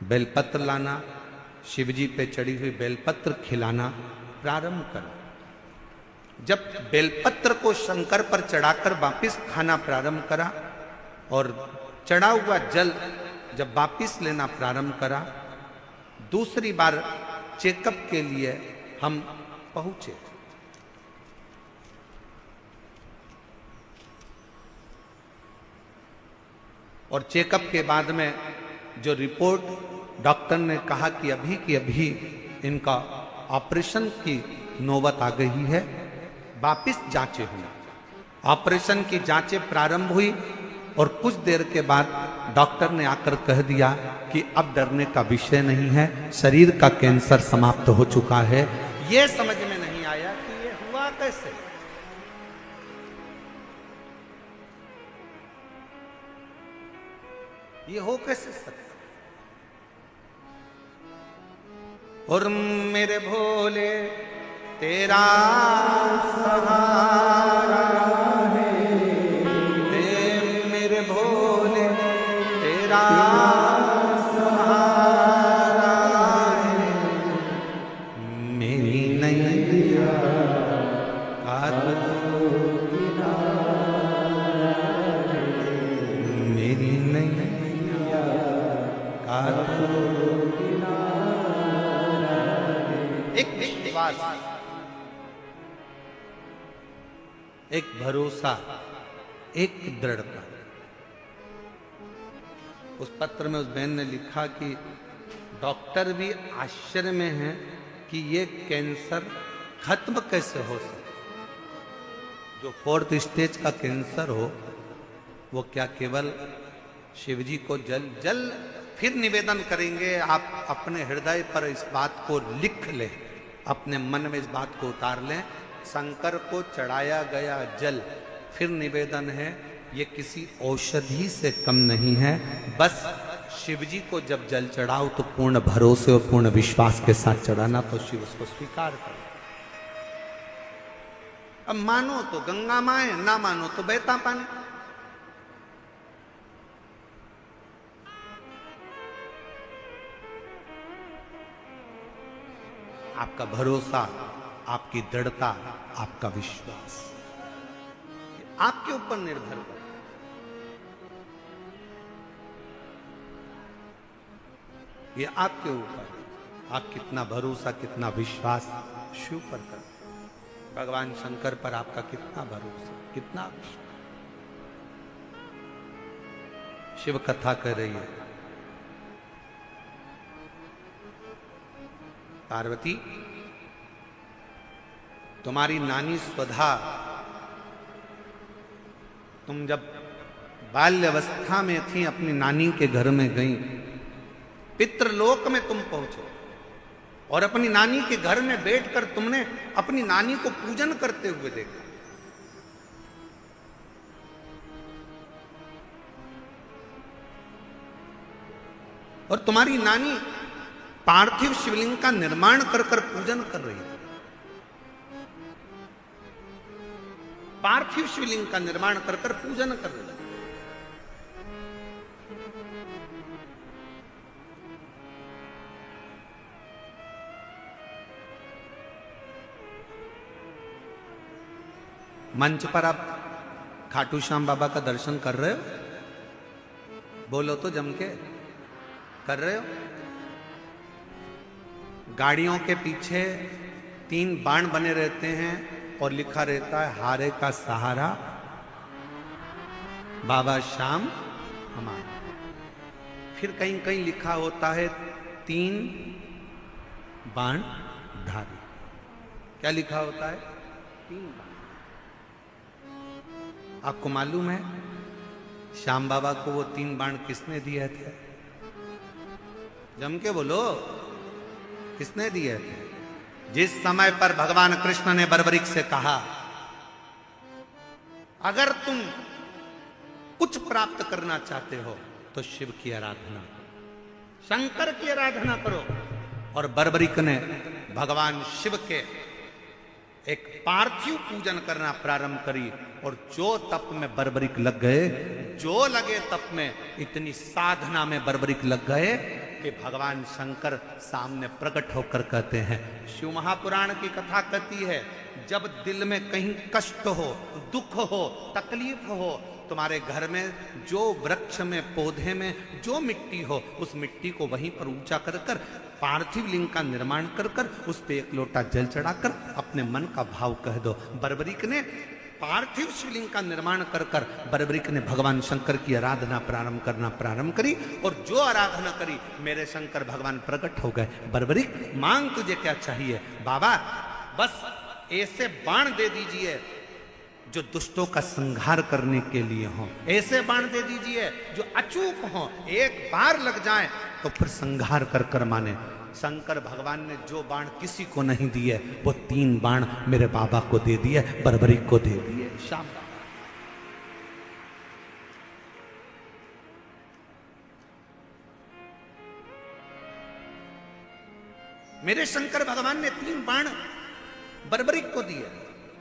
बेलपत्र लाना, शिवजी पे चढ़ी हुई बेलपत्र खिलाना प्रारंभ करा। जब बेलपत्र को शंकर पर चढ़ाकर वापिस खाना प्रारंभ करा और चढ़ा हुआ जल जब वापिस लेना प्रारंभ करा, दूसरी बार चेकअप के लिए हम पहुंचे। और चेकअप के बाद में जो रिपोर्ट डॉक्टर ने कहा कि अभी की अभी इनका ऑपरेशन की नौबत आ गई है, वापिस जांचें हुई। ऑपरेशन की जांचें प्रारंभ हुई और कुछ देर के बाद डॉक्टर ने आकर कह दिया कि अब डरने का विषय नहीं है, शरीर का कैंसर समाप्त हो चुका है। यह समझ में नहीं आया कि ये हुआ कैसे। ये हो कैसे सकता। और मेरे भोले तेरा सहारा है, मेरे भोले तेरा सहारा है, मेरी नैया का मेरी नैया का एक विश्वास, एक भरोसा, एक दृढ़ता। उस पत्र में उस बहन ने लिखा कि डॉक्टर भी आश्चर्य में हैं कि ये कैंसर खत्म कैसे हो सकता। जो 4th स्टेज का कैंसर हो, वो क्या केवल शिवजी को जल फिर निवेदन करेंगे। आप अपने हृदय पर इस बात को लिख लें, अपने मन में इस बात को उतार लें। शंकर को चढ़ाया गया जल फिर निवेदन है, ये किसी औषधि से कम नहीं है। बस शिवजी को जब जल चढ़ाओ तो पूर्ण भरोसे और पूर्ण विश्वास के साथ चढ़ाना, तो शिव उसको स्वीकार करे। अब मानो तो गंगा मां है, ना मानो तो बहता पानी। आपका भरोसा, आपकी दृढ़ता, आपका विश्वास आपके ऊपर निर्भर करता है। ये आपके ऊपर, आप कितना भरोसा, कितना विश्वास शिव पर करते हैं। भगवान शंकर पर आपका कितना भरोसा, कितना विश्वास। शिव कथा कर रही है, पार्वती तुम्हारी नानी स्वधा, तुम जब बाल्यावस्था में थी अपनी नानी के घर में गई, पितृलोक में तुम पहुंचे और अपनी नानी के घर में बैठकर तुमने अपनी नानी को पूजन करते हुए देखा। और तुम्हारी नानी पार्थिव शिवलिंग का निर्माण कर कर पूजन कर रही थी। पार्थिव शिवलिंग का निर्माण कर कर पूजन कर रही थी। मंच पर आप खाटू श्याम बाबा का दर्शन कर रहे हो? बोलो तो जम के, कर रहे हो? गाड़ियों के पीछे 3 बाण बने रहते हैं और लिखा रहता है हारे का सहारा बाबा श्याम हमारा। फिर कहीं कहीं लिखा होता है 3 बाण धारी। क्या लिखा होता है? 3 बाण। आपको मालूम है श्याम बाबा को वो 3 बाण किसने दिए थे? जम के बोलो, किसने दिए थे? जिस समय पर भगवान कृष्ण ने बर्बरीक से कहा अगर तुम कुछ प्राप्त करना चाहते हो तो शिव की आराधना, शंकर की आराधना करो। और बर्बरीक ने भगवान शिव के एक पार्थिव पूजन करना प्रारंभ करी और जो तप में बर्बरीक लग गए, जो लगे तप में, इतनी साधना में बर्बरीक लग गए कि भगवान शंकर सामने प्रकट होकर कहते हैं, शिव महापुराण की कथा कहती है जब दिल में कहीं कष्ट हो, दुख हो, तकलीफ हो, तुम्हारे घर में जो वृक्ष में, पौधे में जो मिट्टी हो, उस मिट्टी को वहीं पर ऊंचा कर कर पार्थिव लिंग का निर्माण कर कर उस पे एक लोटा जल चढ़ाकर अपने मन का भाव कह दो। बर्बरीक ने पार्थिव शिवलिंग का निर्माण कर कर बर्बरीक ने भगवान शंकर की आराधना करना प्रारंभ करी और जो आराधना करी मेरे शंकर भगवान प्रकट हो गए। बर्बरीक मांग तुझे क्या चाहिए? बाबा बस ऐसे बाण दे दीजिए जो दुष्टों का संहार करने के लिए हो, ऐसे बाण दे दीजिए जो अचूक हो, एक बार लग जाए तो फिर संहार कर कर माने। शंकर भगवान ने जो बाण किसी को नहीं दिए वो 3 बाण मेरे बाबा को दे दिए, बर्बरीक को दे दिए। श्याम बाबा मेरे शंकर भगवान ने 3 बाण बर्बरीक को दिए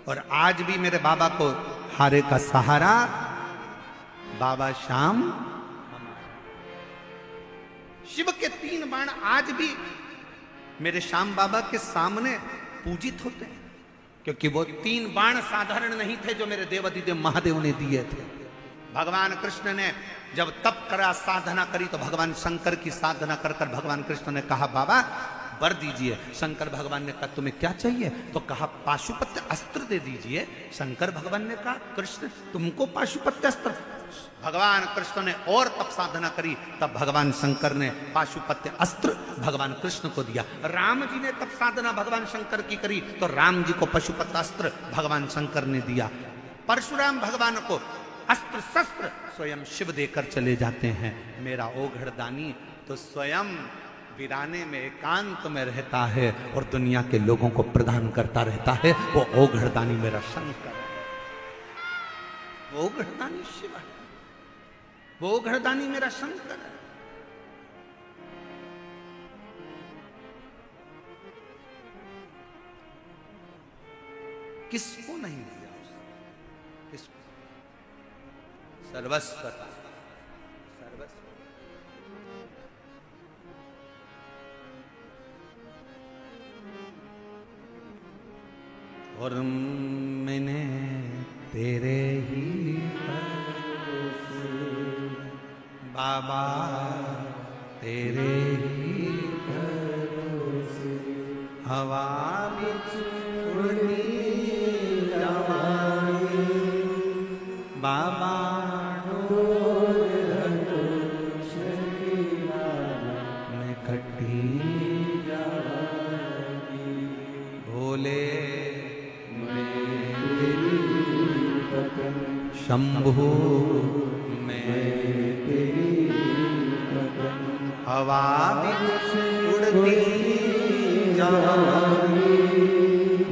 और आज भी मेरे बाबा को हारे का सहारा बाबा श्याम। शिव के 3 बाण आज भी मेरे श्याम बाबा के सामने पूजित होते हैं, क्योंकि वो 3 बाण साधारण नहीं थे जो मेरे देवादिदेव महादेव ने दिए थे। भगवान कृष्ण ने जब तप करा, साधना करी, तो भगवान शंकर की साधना कर कर भगवान कृष्ण ने कहा बाबा वर दीजिए। शंकर भगवान ने कहा तुम्हें क्या चाहिए? तो कहा पाशुपत्य अस्त्र दे दीजिए। शंकर भगवान ने कहा कृष्ण तुमको पाशुपत्य अस्त्र? भगवान कृष्ण ने और तप साधना करी, तब भगवान शंकर ने पाशुपत्य अस्त्र भगवान कृष्ण को दिया। राम जी ने तप साधना भगवान शंकर की करी, तो राम जी को पाशुपत्य अस्त्र भगवान शंकर ने दिया। परशुराम भगवान को अस्त्र शस्त्र स्वयं शिव देकर चले जाते हैं। मेरा ओघड़दानी तो स्वयं वीराने में एकांत में रहता है और दुनिया के लोगों को प्रदान करता रहता है। वो ओघड़दानी मेरा शंकर है, वो ओघड़दानी शिव है, वो ओघड़दानी मेरा शंकर है। किसको नहीं दिया उसने? किसको? सर्वस्व, सर्वस्व। और मैंने तेरे ही भरोसे बाबा, तेरे ही भरोसे हवा बिच उड़ती जावांगी बाबा, मैं कटी जावांगी भोले शंभु मैं तेरी हवा बिच उड़ती जावांगी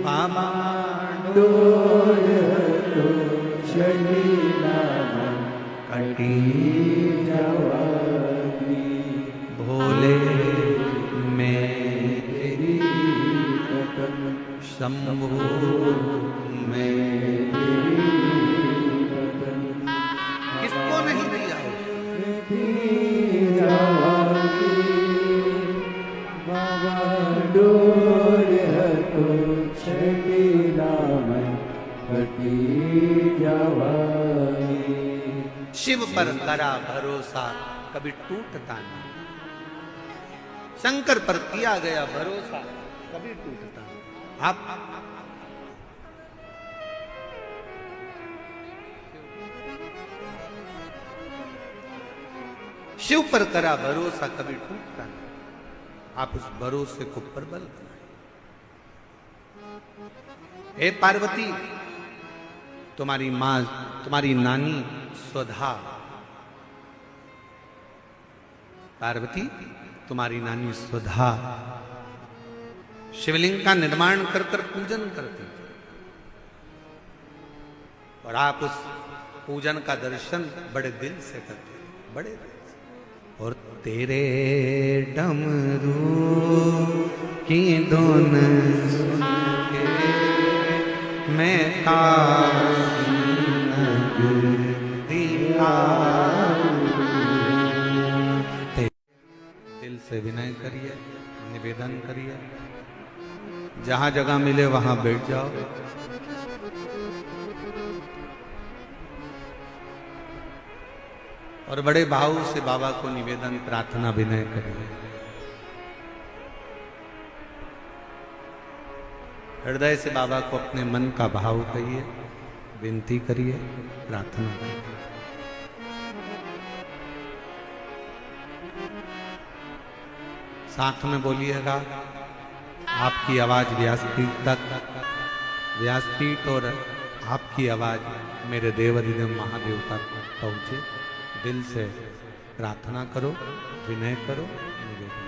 बाबा, डोर तो चढ़ीला कटी जावांगी भोले मैं तेरी शंभु मैं तेरी। किसको नहीं दिया? बाबा डोर तो छठीला में कटी शिव पर करा भरोसा कभी टूटता नहीं। शंकर पर किया गया भरोसा कभी टूटता नहीं। आप शिव पर करा भरोसा कभी टूटता नहीं। आप उस भरोसे को प्रबल बनाए। हे पार्वती, तुम्हारी मां, तुम्हारी नानी स्वधा, पार्वती तुम्हारी नानी स्वधा शिवलिंग का निर्माण कर कर पूजन करती थी, और आप उस पूजन का दर्शन बड़े दिल से करते थे, बड़े दिल से। और तेरे डमरू की धुन सुन के मैं दिल से विनय करिए, निवेदन करिए, जहां जगह मिले वहां बैठ जाओ। और बड़े भाव से बाबा को निवेदन, प्रार्थना, विनय करिए। हृदय से बाबा को अपने मन का भाव कहिए, विनती करिए, प्रार्थना करिए। साथ में बोलिएगा। आपकी आवाज व्यासपीठ तक, व्यासपीठ और आपकी आवाज मेरे देवाधिदेव महादेव तक पहुंचे। दिल से प्रार्थना करो, विनय करो, निवेदन करो।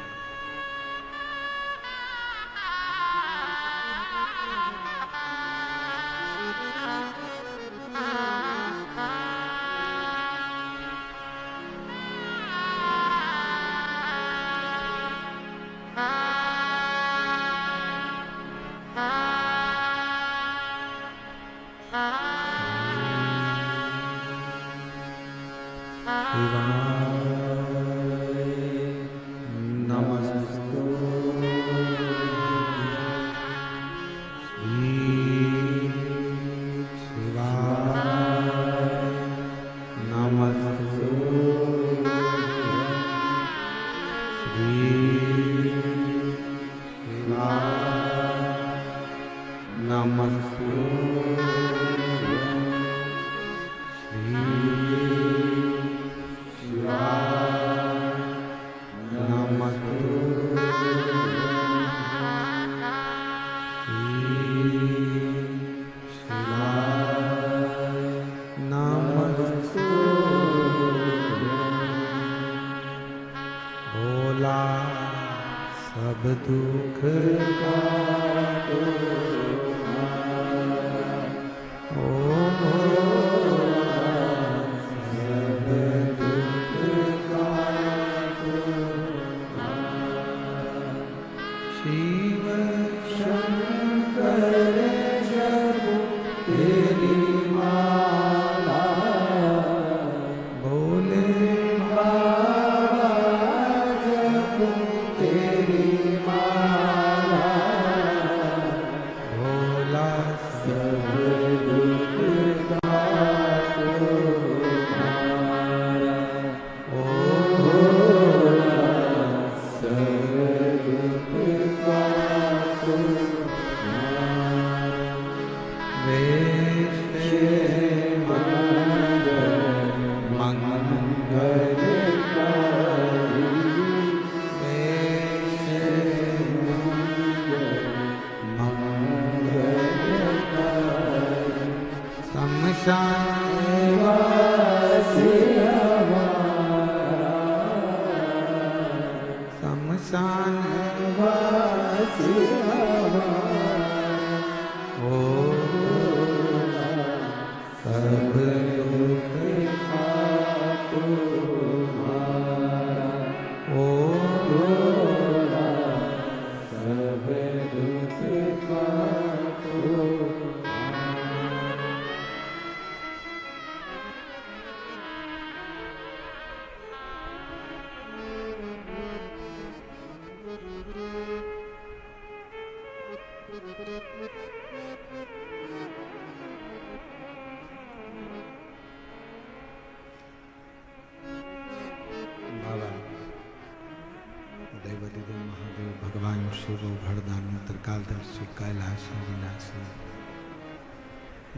शिवो भरदानी त्रिकालदर्शी कैलाशी विनाशी।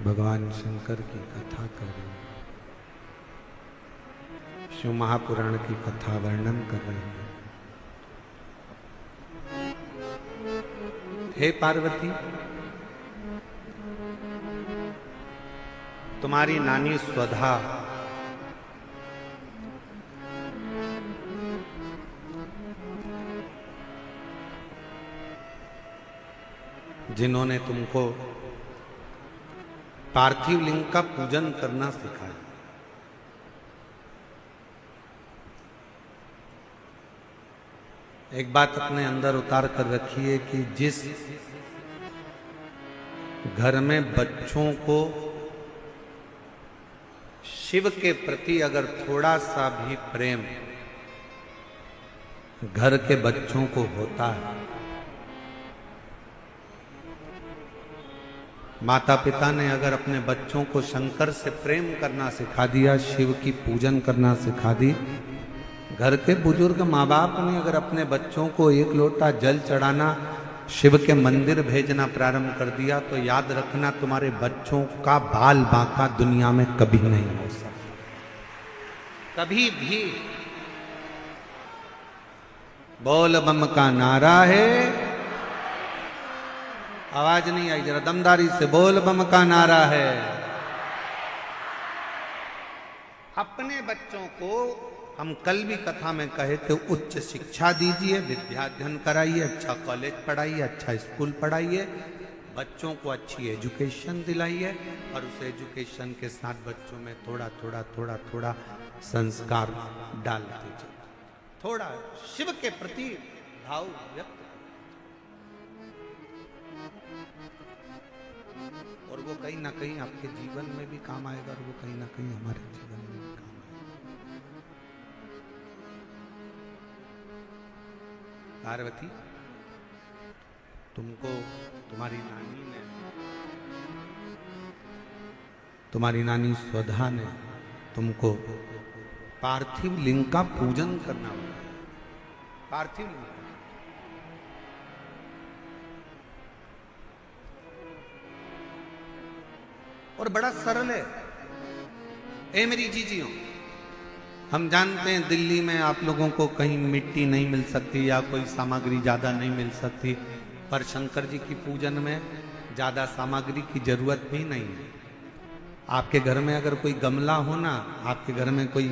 भगवान शंकर की कथा कर रहे हैं, शिव महापुराण की कथा वर्णन कर रहे हैं। हे पार्वती, तुम्हारी नानी स्वधा जिन्होंने तुमको पार्थिव लिंग का पूजन करना सिखाया, एक बात अपने अंदर उतार कर रखिए कि जिस घर में बच्चों को शिव के प्रति अगर थोड़ा सा भी प्रेम घर के बच्चों को होता है, माता पिता ने अगर अपने बच्चों को शंकर से प्रेम करना सिखा दिया, शिव की पूजन करना सिखा दी, घर के बुजुर्ग माँ बाप ने अगर अपने बच्चों को एक लोटा जल चढ़ाना, शिव के मंदिर भेजना प्रारंभ कर दिया, तो याद रखना तुम्हारे बच्चों का बाल बांका दुनिया में कभी नहीं हो सकता, कभी भी। बोल बम का नारा है, आवाज नहीं आई, जरा दमदारी से बोल बम का नारा है। अपने बच्चों को हम कल भी कथा में कहे थे, उच्च शिक्षा दीजिए, विद्या अध्ययन कराइए, अच्छा कॉलेज पढ़ाइए, अच्छा स्कूल पढ़ाइए, बच्चों को अच्छी एजुकेशन दिलाइए, और उस एजुकेशन के साथ बच्चों में थोड़ा थोड़ा थोड़ा थोड़ा संस्कार डालते जाइए, थोड़ा शिव के प्रति भाव व्यक्त, और वो कहीं ना कहीं आपके जीवन में भी काम आएगा, और वो कहीं ना कहीं हमारे जीवन में भी काम आएगा। पार्वती, तुमको तुम्हारी नानी स्वधा ने तुमको पार्थिव लिंग का पूजन करना होगा। पार्थिव लिंग और बड़ा सरल है। ए मेरी जीजियों, हम जानते हैं दिल्ली में आप लोगों को कहीं मिट्टी नहीं मिल सकती या कोई सामग्री ज़्यादा नहीं मिल सकती, पर शंकर जी की पूजन में ज़्यादा सामग्री की जरूरत भी नहीं है। आपके घर में अगर कोई गमला हो ना, आपके घर में कोई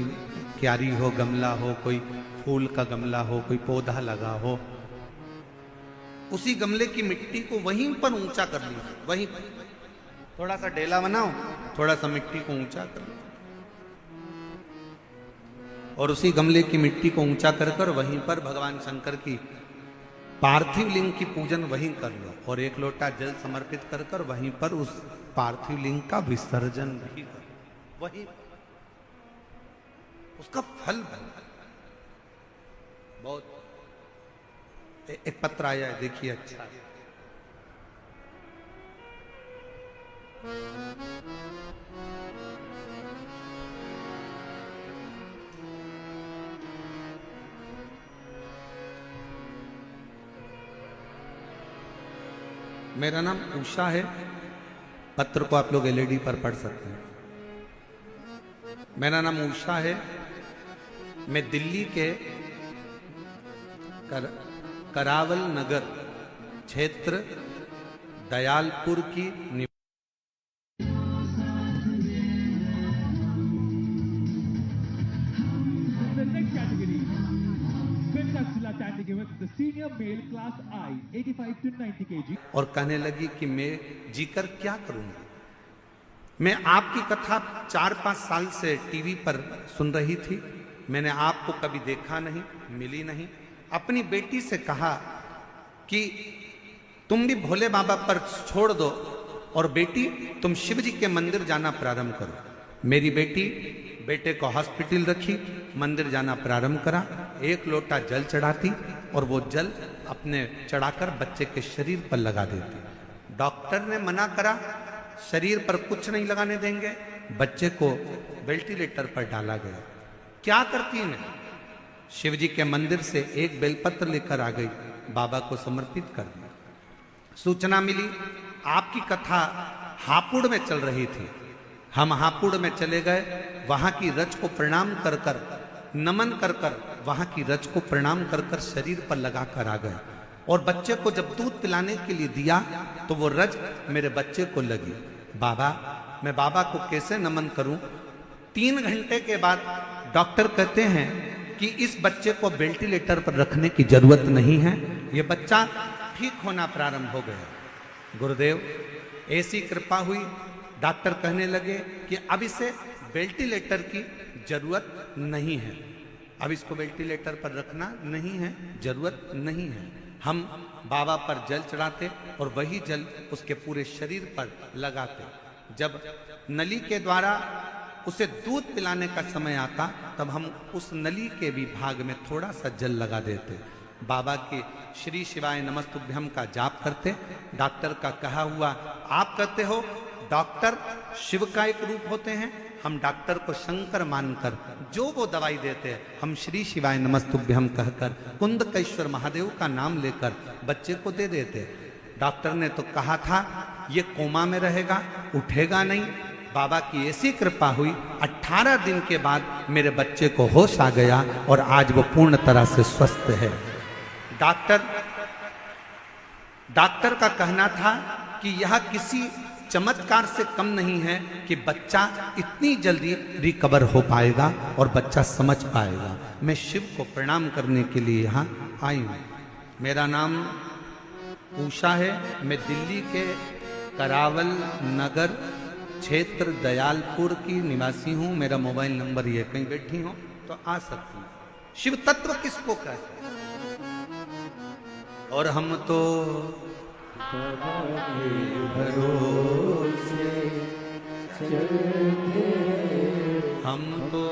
क्यारी हो, गमला हो, कोई फूल का गमला हो, कोई पौधा लगा हो, उसी गमले की मिट्टी को वहीं पर ऊंचा कर लीजिए, वहीं पर थोड़ा सा ढेला बनाओ, थोड़ा सा मिट्टी को ऊंचा कर लो, और उसी गमले की मिट्टी को ऊंचा कर कर वहीं पर भगवान शंकर की पार्थिव लिंग की पूजन वहीं कर लो, और एक लोटा जल समर्पित कर कर वहीं पर उस पार्थिव लिंग का विसर्जन भी करो, वहीं उसका फल बहुत। एक पत्र आया है, देखिए, अच्छा है। मेरा नाम उषा है, पत्र को आप लोग एलईडी पर पढ़ सकते हैं। मेरा नाम उषा है, मैं दिल्ली के करावल नगर क्षेत्र दयालपुर की the senior male class I 85 to 90 kg और कहने लगी कि मैं जीकर क्या करूंगी। मैं आपकी कथा 4-5 साल से टीवी पर सुन रही थी, मैंने आपको कभी देखा नहीं, मिली नहीं। अपनी बेटी से कहा कि तुम भी भोले बाबा पर छोड़ दो, और बेटी तुम शिव जी के मंदिर जाना प्रारंभ करो। मेरी बेटी बेटे को हॉस्पिटल रखी, मंदिर जाना प्रारंभ करा, एक लोटा जल चढ़ाती और वो जल अपने चढ़ाकर बच्चे के शरीर पर लगा देती। डॉक्टर ने मना करा, शरीर पर कुछ नहीं लगाने देंगे, बच्चे को वेंटिलेटर पर डाला गया। क्या करती मैं? शिव जी के मंदिर से एक बेलपत्र लेकर आ गई, बाबा को समर्पित कर दिया। सूचना मिली आपकी कथा हापुड़ में चल रही थी। हम हापुड़ में चले गए, वहां की रज को प्रणाम कर कर, नमन कर कर, वहां की रज को प्रणाम कर कर शरीर पर लगा कर आ गए। और बच्चे को जब दूध पिलाने के लिए दिया तो वो रज मेरे बच्चे को लगी। बाबा, मैं बाबा को कैसे नमन करूं? 3 घंटे के बाद डॉक्टर कहते हैं कि इस बच्चे को वेंटिलेटर पर रखने की जरूरत नहीं है, ये बच्चा ठीक होना प्रारंभ हो गया। गुरुदेव, ऐसी कृपा हुई, डॉक्टर कहने लगे कि अब इसे वेंटिलेटर की जरूरत नहीं है, अब इसको वेंटिलेटर पर रखना नहीं है, जरूरत नहीं है। हम बाबा पर जल चढ़ाते और वही जल उसके पूरे शरीर पर लगाते। जब नली के द्वारा उसे दूध पिलाने का समय आता तब हम उस नली के भी भाग में थोड़ा सा जल लगा देते। बाबा के श्री शिवाय नमस्तुभ्यम का जाप करते। डॉक्टर का कहा हुआ आप कहते हो, डॉक्टर शिव का एक रूप होते हैं, हम डॉक्टर को शंकर मानकर जो वो दवाई देते हैं, हम श्री शिवाय नमस्तुभ्यम कहकर कुंदकेश्वर महादेव का नाम लेकर बच्चे को दे देते। डॉक्टर ने तो कहा था ये कोमा में रहेगा, उठेगा नहीं। बाबा की ऐसी कृपा हुई, 18 दिन के बाद मेरे बच्चे को होश आ गया और आज वो पूर्ण तरह से स्वस्थ है। डॉक्टर का कहना था कि यह किसी चमत्कार से कम नहीं है कि बच्चा इतनी जल्दी रिकवर हो पाएगा और बच्चा समझ पाएगा। मैं शिव को प्रणाम करने के लिए यहाँ आई हूँ। मेरा नाम उषा है, मैं दिल्ली के करावल नगर क्षेत्र दयालपुर की निवासी हूँ। मेरा मोबाइल नंबर ये, कहीं बैठी हो तो आ सकती हूँ। शिव तत्व किसको कहते हैं? और हम तो भरोसे चलते, हम तो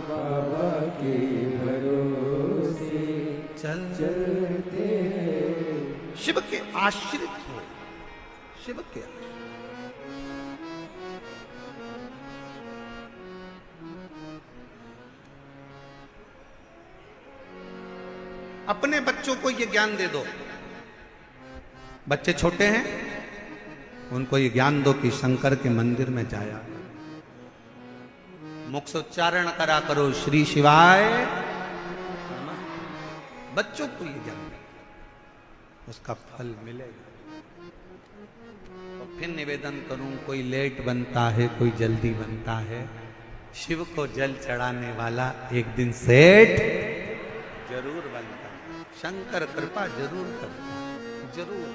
बाबा के भरोसे चलते, शिव के आश्रित हो, शिव के आश्रित। अपने बच्चों को ये ज्ञान दे दो। बच्चे छोटे हैं, उनको ये ज्ञान दो कि शंकर के मंदिर में जाया, मुख से उच्चारण करा करो श्री शिवाय। बच्चों को ये ज्ञान दो, उसका फल मिलेगा। और फिर निवेदन करूं, कोई लेट बनता है, कोई जल्दी बनता है, शिव को जल चढ़ाने वाला एक दिन सेठ जरूर बनता। शंकर कृपा जरूर करता, जरूर।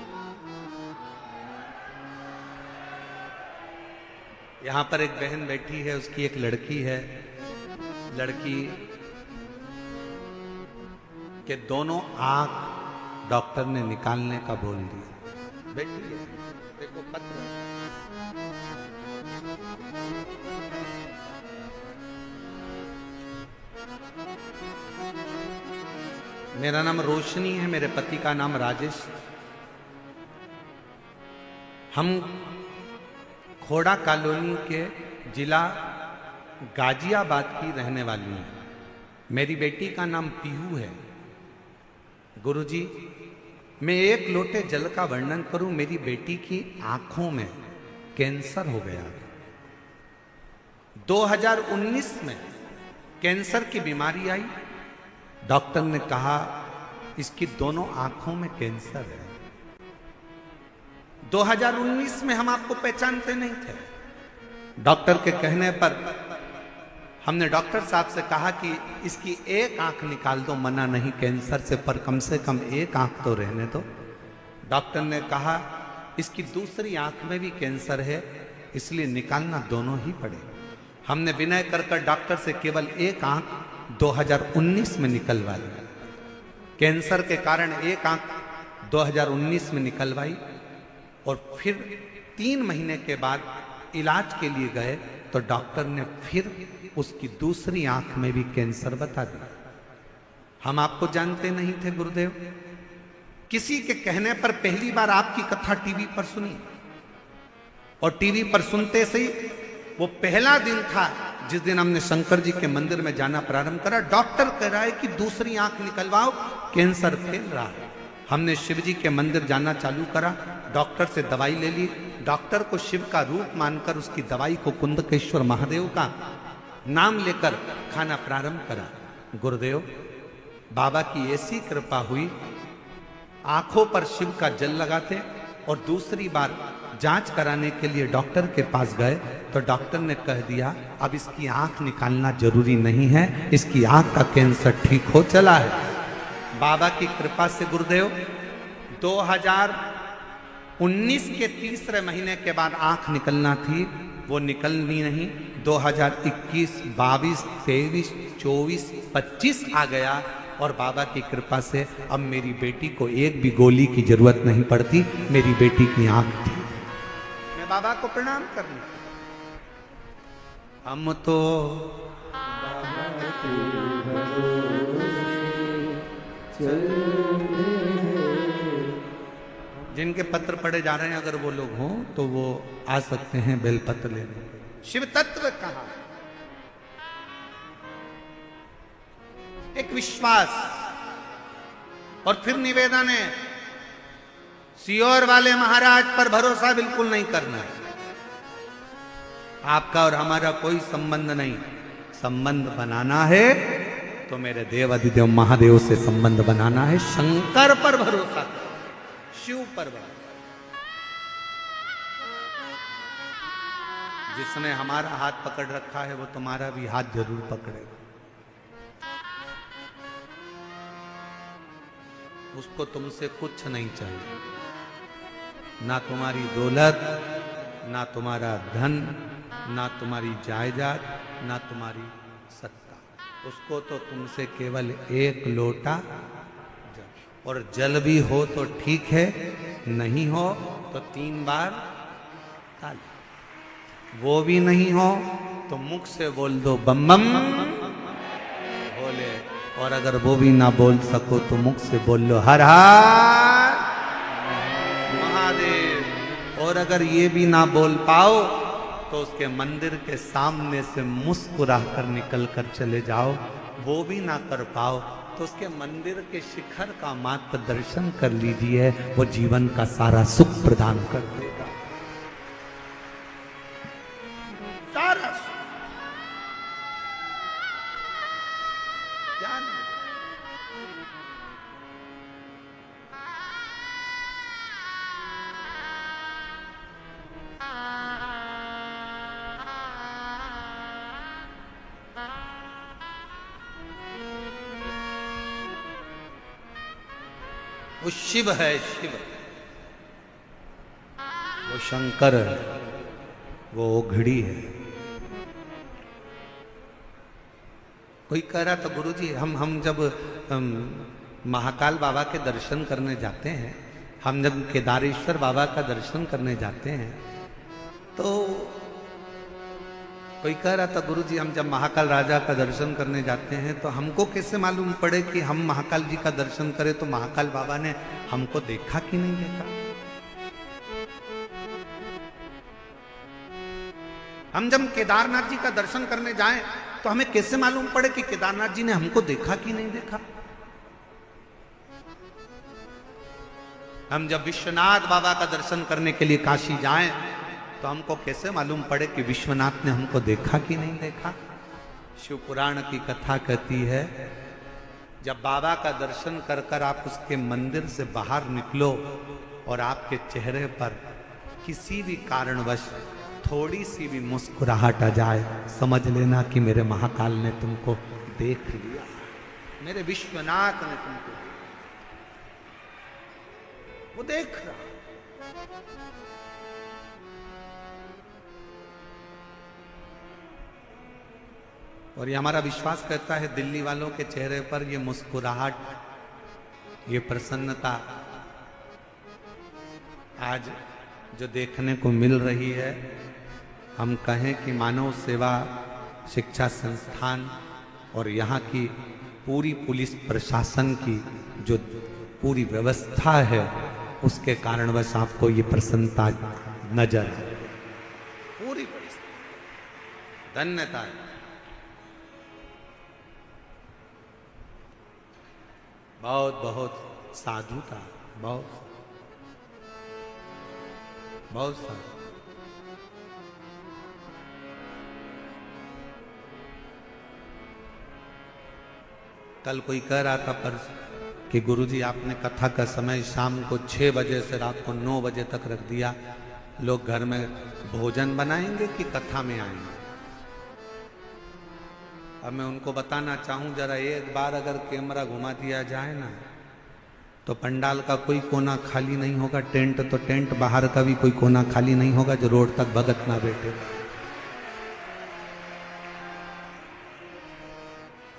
यहां पर एक बहन बैठी है, उसकी एक लड़की है। लड़की के दोनों आंख डॉक्टर ने निकालने का बोल दिया। बैठी है, देखो पत्र। मेरा नाम रोशनी है, मेरे पति का नाम राजेश। हम खोड़ा कॉलोनी के जिला गाजियाबाद की रहने वाली हैं। मेरी बेटी का नाम पीहू है। गुरुजी, मैं एक लोटे जल का वर्णन करूं, मेरी बेटी की आंखों में कैंसर हो गया। 2019 में कैंसर की बीमारी आई। डॉक्टर ने कहा इसकी दोनों आंखों में कैंसर है। 2019 में हम आपको पहचानते नहीं थे। डॉक्टर के कहने पर हमने डॉक्टर साहब से कहा कि इसकी एक आंख निकाल दो, मना नहीं कैंसर से, पर कम से कम एक आंख तो रहने दो। डॉक्टर ने कहा इसकी दूसरी आंख में भी कैंसर है, इसलिए निकालना दोनों ही पड़े। हमने विनय कर कर डॉक्टर से केवल एक आंख 2019 में निकलवा ली। कैंसर के कारण एक आंख 2019 में निकलवाई और फिर 3 महीने के बाद इलाज के लिए गए तो डॉक्टर ने फिर उसकी दूसरी आंख में भी कैंसर बता दिया। हम आपको जानते नहीं थे गुरुदेव। किसी के कहने पर पहली बार आपकी कथा टीवी पर सुनी और टीवी पर सुनते से ही वो पहला दिन था जिस दिन हमने शंकर जी के मंदिर में जाना प्रारंभ करा। डॉक्टर कह रहा है कि दूसरी आंख निकलवाओ, कैंसर फैल रहा है। हमने शिव जी के मंदिर जाना चालू करा, डॉक्टर से दवाई ले ली, डॉक्टर को शिव का रूप मानकर उसकी दवाई को कुंदकेश्वर महादेव का नाम लेकर खाना प्रारंभ करा। गुरुदेव बाबा की ऐसी कृपा हुई, आंखों पर शिव का जल लगाते और दूसरी बार जांच कराने के लिए डॉक्टर के पास गए तो डॉक्टर ने कह दिया अब इसकी आंख निकालना जरूरी नहीं है, इसकी आंख का कैंसर ठीक हो चला है। बाबा की कृपा से गुरुदेव 2019 के तीसरे महीने के बाद आंख निकलना थी, वो निकलनी नहीं। 2021, 22, 23, 24, 25 आ गया और बाबा की कृपा से अब मेरी बेटी को एक भी गोली की जरूरत नहीं पड़ती, मेरी बेटी की आंख थी। मैं बाबा को प्रणाम करना। हम तो बाबा के जिनके पत्र पढ़े जा रहे हैं अगर वो लोग हों तो वो आ सकते हैं बेलपत्र लेने। शिव तत्व कहा, एक विश्वास और फिर निवेदन है, सियोर वाले महाराज पर भरोसा बिल्कुल नहीं करना है। आपका और हमारा कोई संबंध नहीं, संबंध बनाना है तो मेरे देव अधिदेव महादेव से संबंध बनाना है। शंकर पर भरोसा करो, शिव पर भरोसा। जिसने हमारा हाथ पकड़ रखा है वो तुम्हारा भी हाथ जरूर पकड़ेगा। उसको तुमसे कुछ नहीं चाहिए, ना तुम्हारी दौलत, ना तुम्हारा धन, ना तुम्हारी जायदाद, ना तुम्हारी सत्ता। उसको तो तुमसे केवल एक लोटा जल, और जल भी हो तो ठीक है, नहीं हो तो 3 बार ताली। वो भी नहीं हो तो मुख से बोल दो बम बम भोले, और अगर वो भी ना बोल सको तो मुख से बोल लो हर हर महादेव। और अगर ये भी ना बोल पाओ तो उसके मंदिर के सामने से मुस्कुरा कर निकल कर चले जाओ। वो भी ना कर पाओ तो उसके मंदिर के शिखर का मात्र दर्शन कर लीजिए, वो जीवन का सारा सुख प्रदान कर देगा। सारा सुख क्या नहीं। वो शिव है, शिव, वो शंकर है, वो ओघड़ी है। कोई कह रहा था गुरुजी हम जब महाकाल बाबा के दर्शन करने जाते हैं, हम जब केदारेश्वर बाबा का दर्शन करने जाते हैं तो कोई कह रहा था गुरुजी हम जब महाकाल राजा का दर्शन करने जाते हैं तो हमको कैसे मालूम पड़े कि हम महाकाल जी का दर्शन करें, तो महाकाल बाबा ने हमको देखा कि नहीं देखा। हम जब केदारनाथ जी का दर्शन करने जाएं तो हमें कैसे मालूम पड़े कि केदारनाथ जी ने हमको देखा कि नहीं देखा। हम जब विश्वनाथ बाबा का दर्शन करने के लिए काशी जाएं तो हमको कैसे मालूम पड़े कि विश्वनाथ ने हमको देखा कि नहीं देखा। शिव पुराण की कथा कहती है जब बाबा का दर्शन कर कर आप उसके मंदिर से बाहर निकलो और आपके चेहरे पर किसी भी कारणवश थोड़ी सी भी मुस्कुराहट आ जाए, समझ लेना कि मेरे महाकाल ने तुमको देख लिया, मेरे विश्वनाथ ने तुमको, वो देख रहा। और ये हमारा विश्वास करता है दिल्ली वालों के चेहरे पर ये मुस्कुराहट, ये प्रसन्नता आज जो देखने को मिल रही है, हम कहें कि मानव सेवा शिक्षा संस्थान और यहाँ की पूरी पुलिस प्रशासन की जो पूरी व्यवस्था है उसके कारणवश आपको ये प्रसन्नता नजर आए। पूरी धन्यता है। बहुत बहुत साधुता, बहुत बहुत साधु। कल कोई कह रहा था परसों कि गुरुजी आपने कथा का समय शाम को 6 बजे से रात को 9 बजे तक रख दिया, लोग घर में भोजन बनाएंगे कि कथा में आएंगे। अब मैं उनको बताना चाहूं, जरा एक बार अगर कैमरा घुमा दिया जाए ना तो पंडाल का कोई कोना खाली नहीं होगा, टेंट तो टेंट, बाहर का भी कोई कोना खाली नहीं होगा जो रोड तक भगत ना बैठे।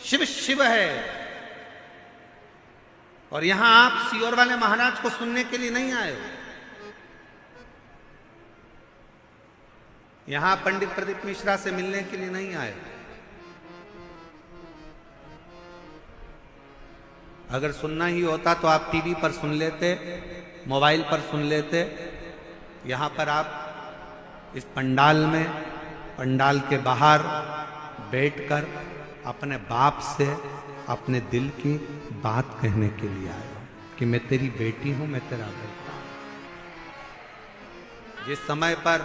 शिव शिव है। और यहां आप सीहोर वाले महाराज को सुनने के लिए नहीं आए हो, यहां पंडित प्रदीप मिश्रा से मिलने के लिए नहीं आए। अगर सुनना ही होता तो आप टीवी पर सुन लेते, मोबाइल पर सुन लेते। यहां पर आप इस पंडाल में, पंडाल के बाहर बैठकर अपने बाप से अपने दिल की बात कहने के लिए आए हो कि मैं तेरी बेटी हूं, मैं तेरा बेटा हूं। जिस समय पर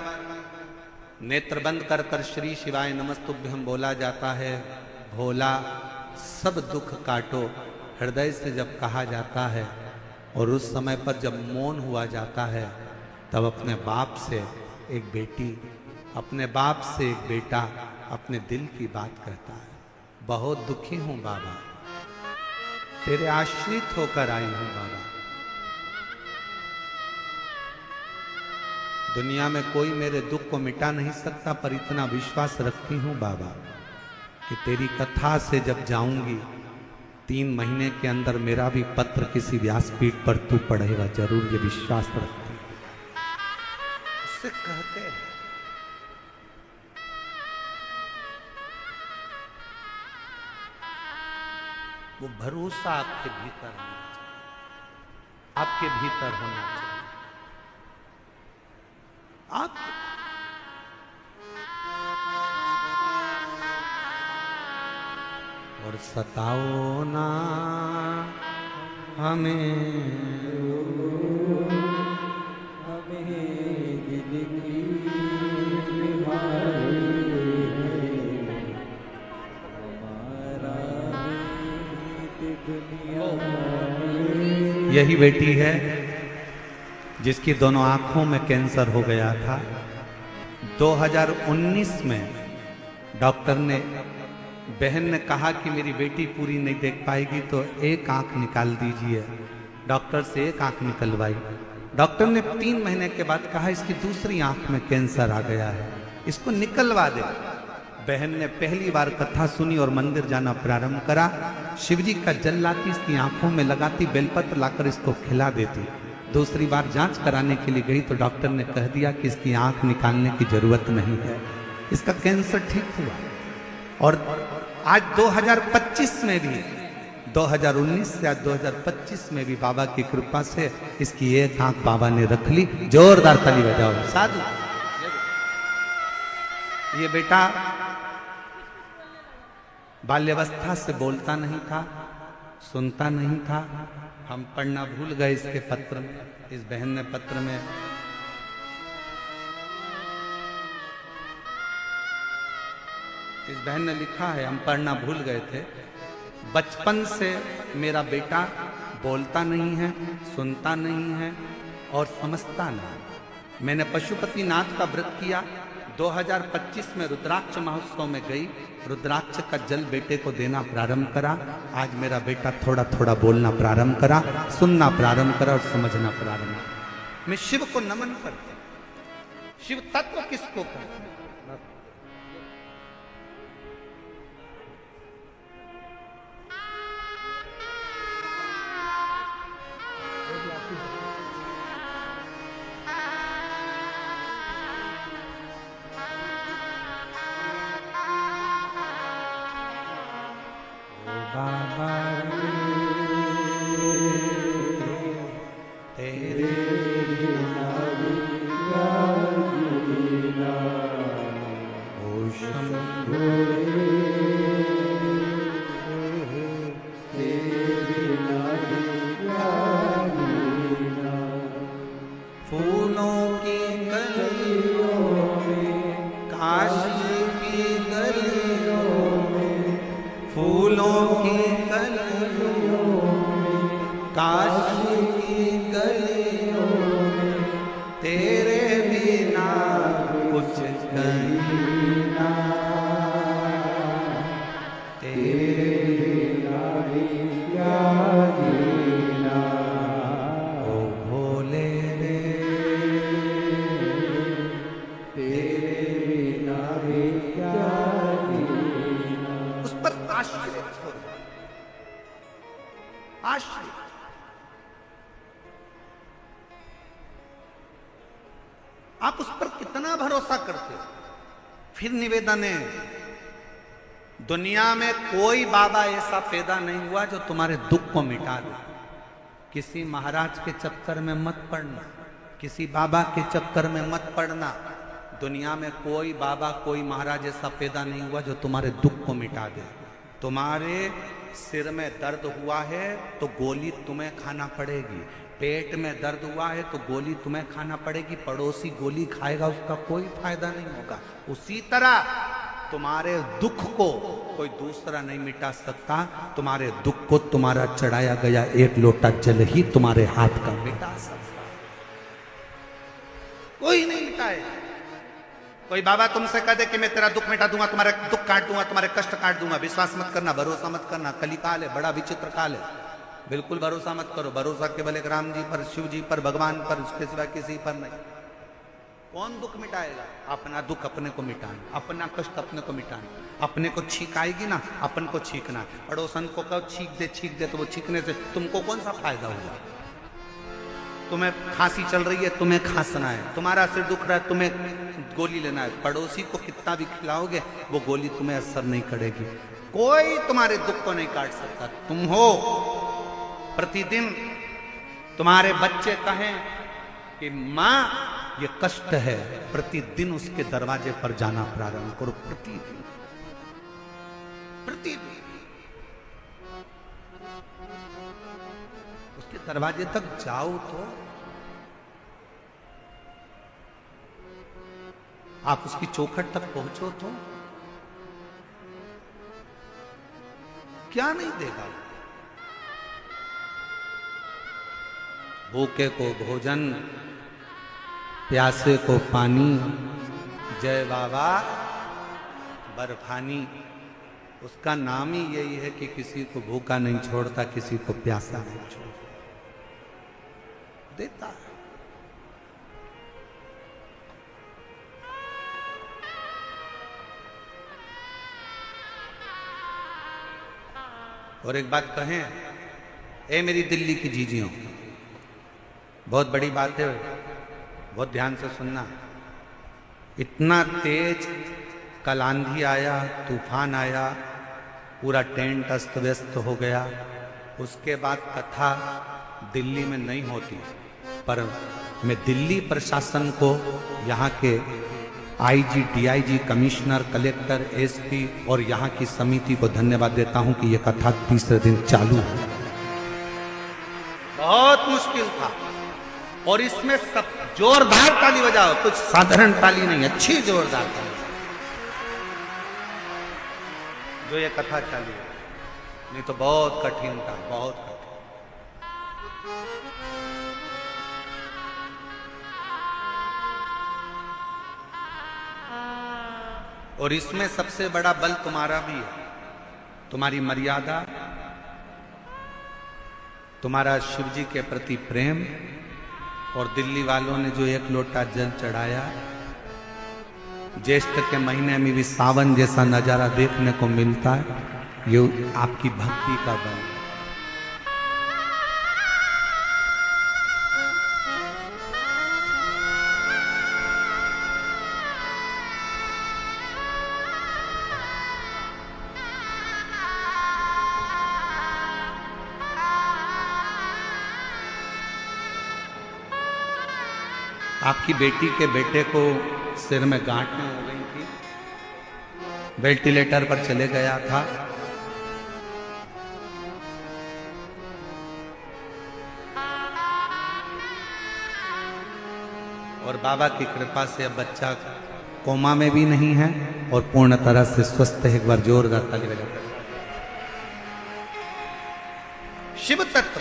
नेत्र बंद कर कर श्री शिवाय नमस्तुभ्यम बोला जाता है, भोला सब दुख काटो, हृदय से जब कहा जाता है, और उस समय पर जब मौन हुआ जाता है, तब अपने बाप से एक बेटी, अपने बाप से एक बेटा अपने दिल की बात कहता है। बहुत दुखी हूं बाबा, तेरे आश्रित होकर आई हूं बाबा। दुनिया में कोई मेरे दुख को मिटा नहीं सकता, पर इतना विश्वास रखती हूं बाबा कि तेरी कथा से जब जाऊंगी 3 महीने के अंदर मेरा भी पत्र किसी व्यासपीठ पर तू पढ़ेगा जरूर, ये विश्वास रखती हूं। उससे कहते हैं वो भरोसा आपके भीतर होना चाहिए, आपके भीतर होना चाहिए। आप और सताओ ना हमें दिल की बीमारी यही बेटी है जिसकी दोनों आंखों में कैंसर हो गया था। 2019 में डॉक्टर ने, बहन ने कहा कि मेरी बेटी पूरी नहीं देख पाएगी तो एक आंख निकाल दीजिए। डॉक्टर से एक आंख निकलवाई। डॉक्टर ने 3 महीने के बाद कहा इसकी दूसरी आंख में कैंसर आ गया है, इसको निकलवा दे। बहन ने पहली बार कथा सुनी और मंदिर जाना प्रारंभ करा। शिवजी का जल लाती, इसकी आंखों में लगाती, बेलपत्र लाकर इसको खिला देती। दूसरी बार जांच कराने के लिए गई तो डॉक्टर ने कह दिया कि इसकी आंख निकालने की जरूरत नहीं है, इसका कैंसर ठीक हुआ। और आज 2025 में भी, 2019 से आज 2025 में भी बाबा की कृपा से इसकी एक आंख बाबा ने रख ली। जोरदार ताली बजाओ साधु। ये बेटा बाल्यावस्था से बोलता नहीं था, सुनता नहीं था। हम पढ़ना भूल गए इसके पत्र में, इस बहन ने पत्र में इस बहन ने लिखा है, हम पढ़ना भूल गए थे। बचपन से मेरा बेटा बोलता नहीं है, सुनता नहीं है और समझता नहीं। मैंने पशुपति नाथ का व्रत किया। 2025 में रुद्राक्ष महोत्सव में गई, रुद्राक्ष का जल बेटे को देना प्रारंभ करा। आज मेरा बेटा थोड़ा थोड़ा बोलना प्रारंभ करा, सुनना प्रारंभ करा और समझना प्रारंभ करा। मैं शिव को नमन करता हूं। शिव तत्व किसको कहते हैं? काशी की गलियों में तेरे बिना कुछ कहीं ना, तेरे बिना क्या जीना, ओ भोले रे तेरे बिना क्या जीना। उस पर आश्रित हो, आश्रित। आप उस पर कितना भरोसा करते हो। फिर निवेदन है, दुनिया में कोई बाबा ऐसा पैदा नहीं हुआ जो तुम्हारे दुख को मिटा दे। किसी महाराज के चक्कर में मत पड़ना, किसी बाबा के चक्कर में मत पड़ना। दुनिया में कोई बाबा कोई महाराज ऐसा पैदा नहीं हुआ जो तुम्हारे दुख को मिटा दे। तुम्हारे सिर में दर्द हुआ है तो गोली तुम्हें खाना पड़ेगी, पेट में दर्द हुआ है तो गोली तुम्हें खाना पड़ेगी। पड़ोसी गोली खाएगा उसका कोई फायदा नहीं होगा। उसी तरह तुम्हारे दुख को कोई दूसरा नहीं मिटा सकता। तुम्हारे दुख को तुम्हारा चढ़ाया गया एक लोटा जल ही तुम्हारे हाथ का मिटा सकता, कोई नहीं मिटाएगा। कोई बाबा तुमसे कह दे कि मैं तेरा दुख मिटा दूंगा, तुम्हारे दुख काट दूंगा, तुम्हारे कष्ट काट दूंगा, विश्वास मत करना, भरोसा मत करना। कलिकाल है, बड़ा विचित्र काल है, बिल्कुल भरोसा मत करो। भरोसा केवल एक राम जी पर, शिव जी पर, भगवान पर, उसके सिवा किसी पर नहीं। कौन दुख मिटाएगा? अपना दुख अपने को मिटाना, अपना कष्ट अपने को मिटाना। अपने को छींक आएगी ना, अपन को छींकना। पड़ोसन को कहो छींक दे तो वो छींकने से तुमको कौन सा फायदा हुआ? तुम्हें खांसी चल रही है, तुम्हें खांसना है। तुम्हारा सिर दुख रहा है, तुम्हें गोली लेना है। पड़ोसी को कितना भी खिलाओगे वो गोली तुम्हें असर नहीं करेगी। कोई तुम्हारे दुख को नहीं काट सकता। तुम हो, प्रतिदिन तुम्हारे बच्चे कहें कि मां ये कष्ट है, प्रतिदिन उसके दरवाजे पर जाना प्रारंभ करो। प्रतिदिन प्रतिदिन उसके दरवाजे तक जाओ तो आप उसकी चौखट तक पहुंचो तो क्या नहीं देगा। भूखे को भोजन, प्यासे को पानी, जय बाबा बर्फानी। उसका नाम ही यही है कि किसी को भूखा नहीं छोड़ता, किसी को प्यासा नहीं छोड़ता, देता है। और एक बात कहें, ए मेरी दिल्ली की जीजियों, बहुत बड़ी बात है, बहुत ध्यान से सुनना। इतना तेज कल आंधी आया, तूफान आया, पूरा टेंट अस्त व्यस्त हो गया। उसके बाद कथा दिल्ली में नहीं होती, पर मैं दिल्ली प्रशासन को, यहाँ के IG, DIG, commissioner, collector, SP और यहाँ की समिति को धन्यवाद देता हूँ कि यह कथा तीसरे दिन चालू है। बहुत मुश्किल था और इसमें सब जोरदार ताली बजाओ, कुछ साधारण ताली नहीं, अच्छी जोरदार ताली जो ये कथा चालू है। नहीं तो बहुत कठिन था, बहुत कठिन। और इसमें सबसे बड़ा बल तुम्हारा भी है, तुम्हारी मर्यादा, तुम्हारा शिव जी के प्रति प्रेम। और दिल्ली वालों ने जो एक लोटा जल चढ़ाया, ज्येष्ठ के महीने में भी सावन जैसा नजारा देखने को मिलता है, ये आपकी भक्ति का बल है। आपकी बेटी के बेटे को सिर में गांठें हो गई थी, वेंटिलेटर पर चले गया था। और बाबा की कृपा से अब बच्चा कोमा में भी नहीं है और पूर्ण तरह से स्वस्थ है। एक बार जोरदार ताली बजाओ। शिव तत्व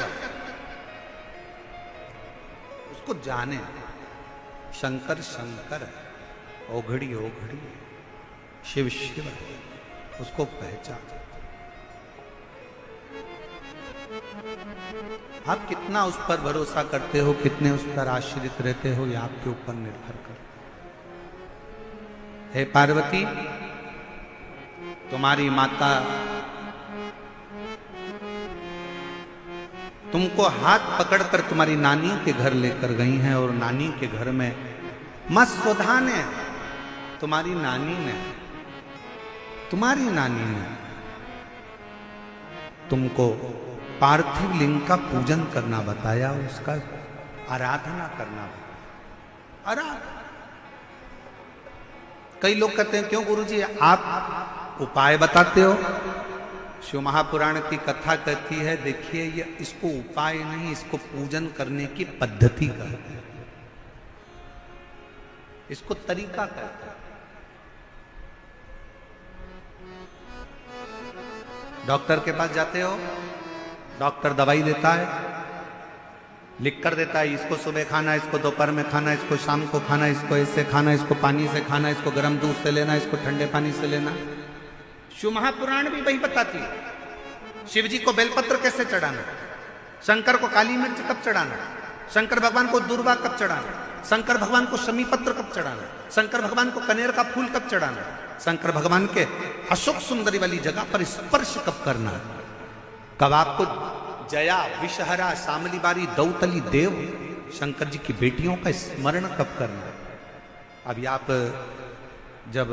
उसको जाने। शंकर शंकर है, ओघड़ी ओघड़ी है, शिव शिव है, उसको पहचान। आप कितना उस पर भरोसा करते हो, कितने उस पर आश्रित रहते हो, ये आपके ऊपर निर्भर करता है। हे पार्वती, तुम्हारी माता तुमको हाथ पकड़कर तुम्हारी नानी के घर लेकर गई हैं, और नानी के घर में मां सुधा ने, तुम्हारी नानी ने तुमको पार्थिव लिंग का पूजन करना बताया, उसका आराधना करना बताया। कई लोग कहते हैं क्यों गुरुजी आप उपाय बताते हो? शिव महापुराण की कथा कहती है, देखिए ये इसको उपाय नहीं, इसको पूजन करने की पद्धति कहते हैं, इसको तरीका कहते हैं। डॉक्टर के पास जाते हो, डॉक्टर दवाई देता है, लिख कर देता है, इसको सुबह खाना, इसको दोपहर में खाना, इसको शाम को खाना, इसको ऐसे खाना, इसको पानी से खाना, इसको गर्म दूध से लेना, इसको ठंडे पानी से लेना। शिव महापुराण भी वही बताती है। शिव जी को बेलपत्र कैसे चढ़ाना, शंकर को काली मिर्च कब चढ़ाना, शंकर भगवान को दूर्वा कब चढ़ाना, शंकर भगवान को शमी पत्र कब चढ़ाना, शंकर भगवान को कनेर का फूल कब चढ़ाना, शंकर भगवान के अशोक सुंदरी वाली जगह पर स्पर्श कब करना, कब आपको जया विषहरा शामली बारी दौतली देव शंकर जी की बेटियों का स्मरण कब करना। अभी आप जब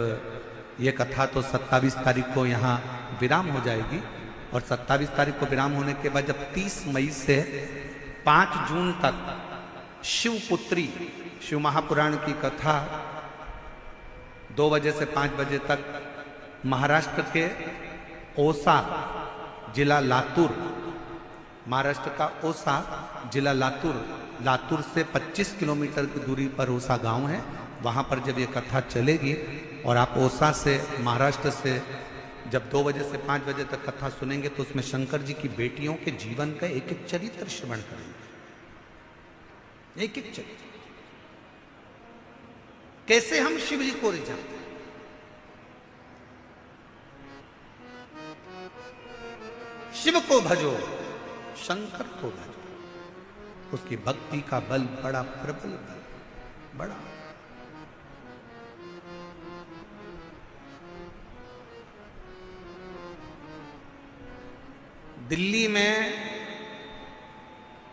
ये कथा तो 27 तारीख को यहाँ विराम हो जाएगी, और 27 तारीख को विराम होने के बाद जब 30 मई से 5 जून तक शिवपुत्री शिव महापुराण की कथा 2 बजे से 5 बजे तक महाराष्ट्र के ओसा जिला लातूर, महाराष्ट्र का ओसा जिला लातूर से 25 किलोमीटर की दूरी पर ओसा गांव है, वहां पर जब ये कथा चलेगी और आप ओसा से महाराष्ट्र से जब 2 बजे से 5 बजे तक कथा सुनेंगे तो उसमें शंकर जी की बेटियों के जीवन का एक एक चरित्र श्रवण करेंगे, एक एक चरित्र, कैसे हम शिव जी को रिझाते। शिव को भजो, शंकर को भजो, उसकी भक्ति का बल बड़ा प्रबल बल, बड़ा। दिल्ली में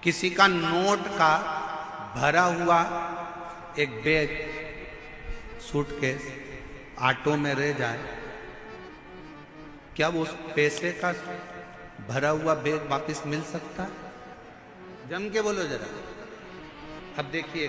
किसी का नोट का भरा हुआ एक बैग, सूटकेस ऑटो में रह जाए, क्या वो उस पैसे का भरा हुआ बैग वापस मिल सकता है? जम के बोलो जरा। अब देखिए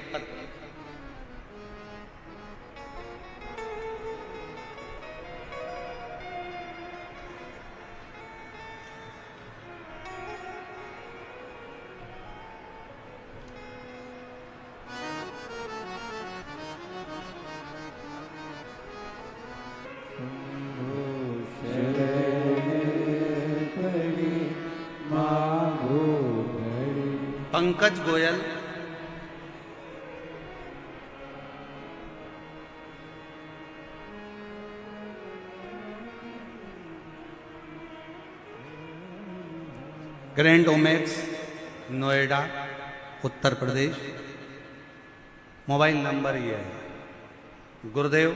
Pankaj Goyal, grand Omaxe, Noida, Uttar Pradesh. Mobile number ये है। गुरुदेव,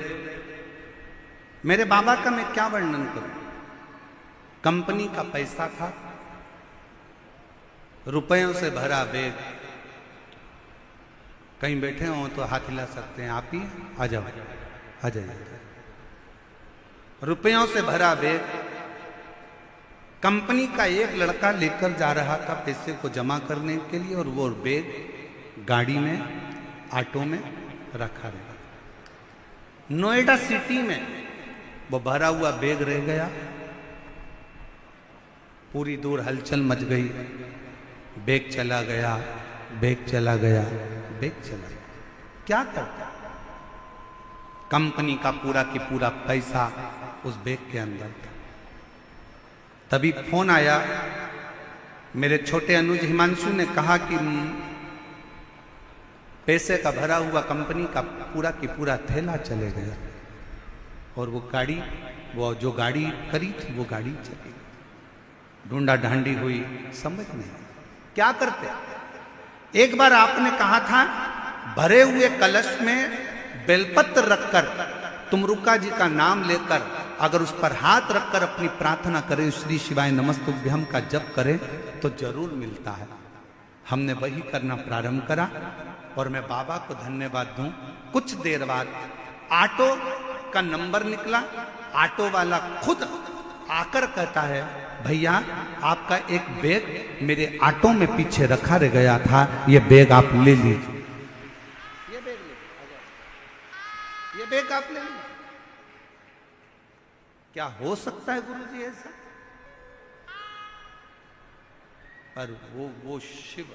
मेरे बाबा का मैं क्या वर्णन करूं? कंपनी का पैसा था, रुपयों से भरा बैग, कहीं बैठे हो तो हाथ हिला सकते हैं, आप ही आ जाओ, आ जाइए। रुपयों से भरा बैग कंपनी का एक लड़का लेकर जा रहा था पैसे को जमा करने के लिए, और वो बैग गाड़ी में, ऑटो में रखा रहा। नोएडा सिटी में वो भरा हुआ बैग रह गया, पूरी दूर हलचल मच गई, बैग चला गया, बैग चला गया, बैग चला गया। क्या करता? कंपनी का पूरा की पूरा पैसा उस बैग के अंदर था। तभी फोन आया, मेरे छोटे अनुज हिमांशु ने कहा कि पैसे का भरा हुआ कंपनी का पूरा की पूरा थैला चले गया और वो गाड़ी, वो जो गाड़ी करी थी वो गाड़ी चली, ढूंढा ढांडी हुई, समझ नहीं क्या करते। एक बार आपने कहा था भरे हुए कलश में बेलपत्र रखकर तुमरुका जी का नाम लेकर अगर उस पर हाथ रखकर अपनी प्रार्थना करें, श्री शिवाय नमस्तुभ्यम का जप करें तो जरूर मिलता है। हमने वही करना प्रारंभ करा और मैं बाबा को धन्यवाद दूं। कुछ देर बाद ऑटो का नंबर निकला, ऑटो वाला खुद आकर कहता है भैया आपका एक बैग मेरे ऑटो में पीछे रखा रह गया था, ये बैग आप ले लीजिए। ये बैग ले, ये बैग आप ले लीजिए। क्या हो सकता है गुरु जी ऐसा? पर वो शिव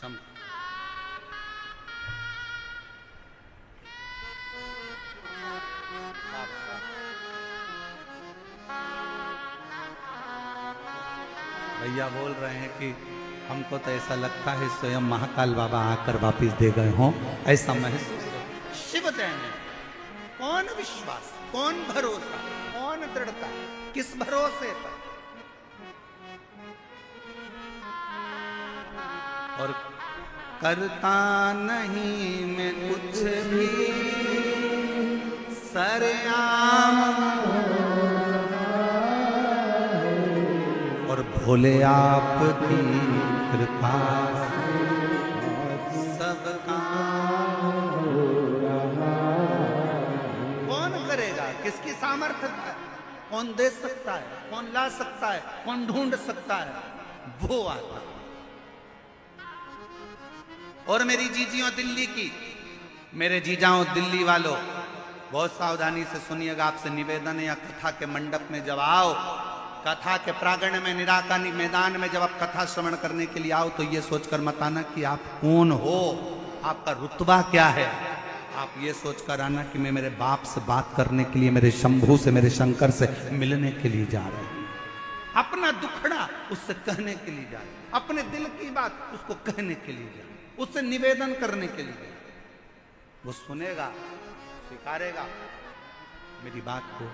सम भैया बोल रहे हैं कि हमको तो ऐसा लगता है स्वयं महाकाल बाबा आकर वापिस दे गए हों, ऐसा महसूस हो। शिव देने कौन विश्वास, कौन भरोसा, कौन दृढ़ता, किस भरोसे पर? और करता नहीं मैं कुछ भी सरेआम, और भोले आपकी कृपा सब काम। कौन करेगा, किसकी सामर्थ्य है, कौन दे सकता है, कौन ला सकता है, कौन ढूंढ सकता है, वो आता। और मेरी जीजियों दिल्ली की, मेरे जीजाओं दिल्ली वालों, बहुत सावधानी से सुनिएगा, आपसे निवेदन है। या कथा के मंडप में जब आओ, कथा के प्रांगण में, निराकरणी मैदान में जब आप कथा श्रवण करने के लिए आओ तो ये सोचकर मत आना कि आप कौन हो, आपका रुतबा क्या है। आप ये सोचकर आना कि मैं मेरे बाप से बात करने के लिए, मेरे शंभू से, मेरे शंकर से मिलने के लिए जा रहा हूं। अपना दुखड़ा उससे कहने के लिए जा रहा हूं, अपने दिल की बात उसको कहने के लिए जा रहा हूं, उससे निवेदन करने के लिए। वो सुनेगा, स्वीकारेगा, मेरी बात को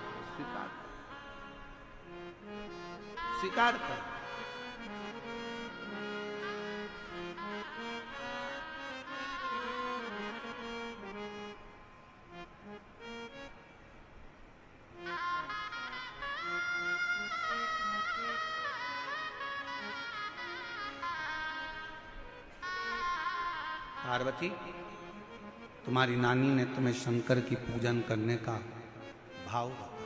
स्वीकार कर। पार्वती, तुम्हारी नानी ने तुम्हें शंकर की पूजन करने का भाव बताया।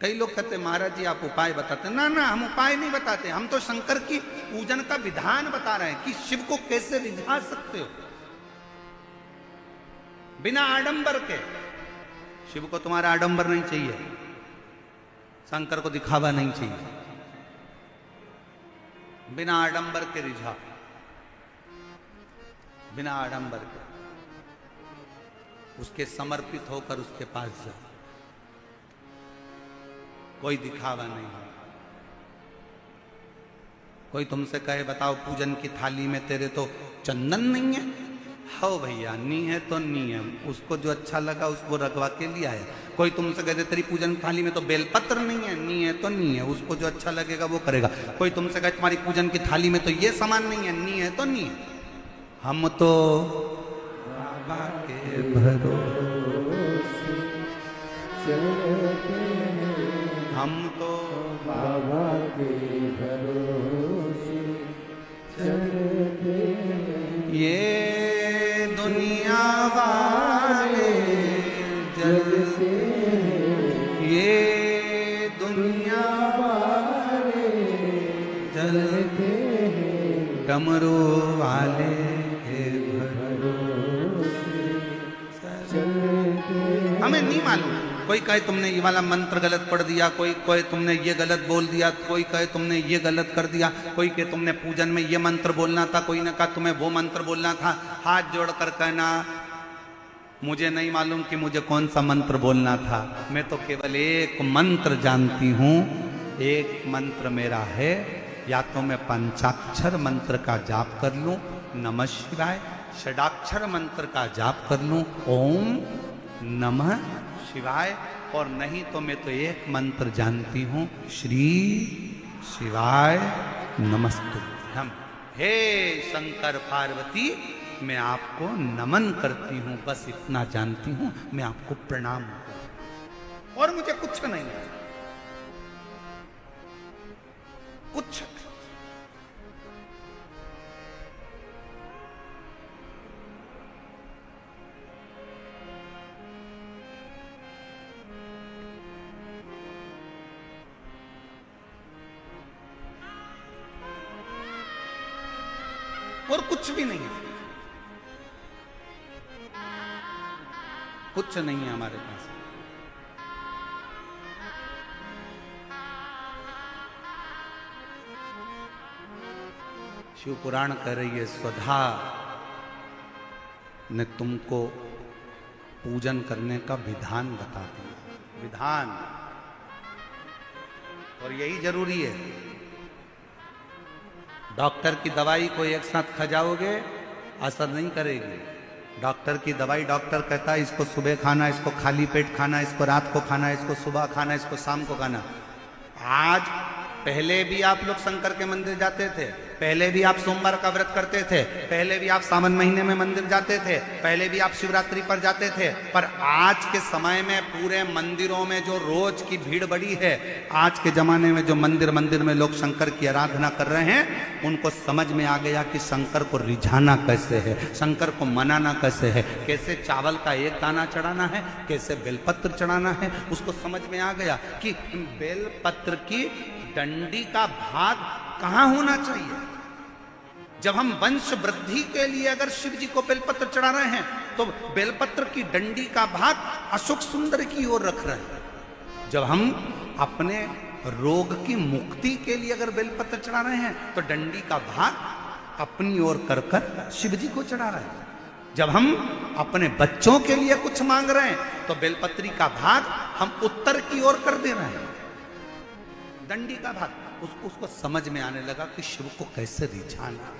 कई लोग कहते महाराज जी आप उपाय बताते। ना ना, हम उपाय नहीं बताते, हम तो शंकर की पूजन का विधान बता रहे हैं कि शिव को कैसे रिझा सकते हो बिना आडंबर के। शिव को तुम्हारा आडंबर नहीं चाहिए, शंकर को दिखावा नहीं चाहिए, बिना आडंबर के रिझा, बिना आडंबर के उसके समर्पित होकर उसके पास जाओ। कोई दिखावा नहीं। कोई तुमसे कहे बताओ पूजन की थाली में तेरे तो चंदन नहीं है, हो भैया नी है तो नी है, उसको जो अच्छा लगा उसको रखवा के लिया है। कोई तुमसे कहते तेरी पूजन थाली में तो बेलपत्र नहीं है, नी है तो नी है, उसको जो अच्छा लगेगा वो करेगा। कोई तुमसे कहे तुम्हारी पूजन की थाली में तो ये सामान नहीं है, नी है तो नी है। हम तो बाबा के भरोसे चलते, हम तो बाबा के भरोसे चलते, ये दुनिया वाले जलते, ये दुनिया वाले जलते, डमरू वाले के भरोसे चलते। हमें नहीं मालूम, कोई कहे तुमने ये वाला मंत्र गलत पढ़ दिया, कोई कहे तुमने ये गलत बोल दिया, कोई कहे तुमने ये गलत कर दिया, कोई कहे तुमने पूजन में ये मंत्र बोलना था, कोई ने कहा तुम्हें वो मंत्र बोलना था। हाथ जोड़कर कहना मुझे नहीं मालूम कि मुझे कौन सा मंत्र बोलना था, मैं तो केवल एक मंत्र जानती हूं। एक मंत्र मेरा है, या तो मैं पंचाक्षर मंत्र का जाप कर लूं नमः शिवाय, षडाक्षर मंत्र का जाप कर लूं ओम नमः शिवाय, और नहीं तो मैं तो एक मंत्र जानती हूं श्री शिवाय नमस्तुभ्यम। हे शंकर पार्वती, मैं आपको नमन करती हूं, बस इतना जानती हूं, मैं आपको प्रणाम करती हूं और मुझे कुछ नहीं है, कुछ। और कुछ भी नहीं है, कुछ नहीं है हमारे पास। शिव पुराण कह रही है स्वधा ने तुमको पूजन करने का विधान बता दिया, विधान, और यही जरूरी है। डॉक्टर की दवाई को एक साथ खा जाओगे असर नहीं करेगी। डॉक्टर की दवाई, डॉक्टर कहता है इसको सुबह खाना, इसको खाली पेट खाना, इसको रात को खाना, इसको सुबह खाना, इसको शाम को खाना। आज पहले भी आप लोग शंकर के मंदिर जाते थे, पहले भी आप सोमवार का व्रत करते थे, पहले भी आप सावन महीने में मंदिर जाते थे, पहले भी आप शिवरात्रि पर जाते थे, पर आज के समय में पूरे मंदिरों में जो रोज की भीड़ बढ़ी है, आज के जमाने में जो मंदिर में लोग शंकर की आराधना कर रहे हैं, उनको समझ में आ गया कि शंकर को रिझाना कैसे है, शंकर को मनाना कैसे है, कैसे चावल का एक दाना चढ़ाना है, कैसे बेलपत्र चढ़ाना है। उसको समझ में आ गया कि बेलपत्र की डंडी का भाग कहां होना चाहिए। जब हम वंश वृद्धि के लिए अगर शिव जी को बेलपत्र चढ़ा रहे हैं, तो बेलपत्र की डंडी का भाग अशोक सुंदर की ओर रख रहे हैं। जब हम अपने रोग की मुक्ति के लिए अगर बेलपत्र चढ़ा रहे हैं, तो डंडी का भाग अपनी ओर कर कर शिव जी को चढ़ा रहे हैं। जब हम अपने बच्चों के लिए कुछ मांग रहे हैं, तो बेलपत्री का भाग हम उत्तर की ओर कर दे रहे हैं, डंडी का भाग। उसको समझ में आने लगा कि शिव को कैसे रिझाना,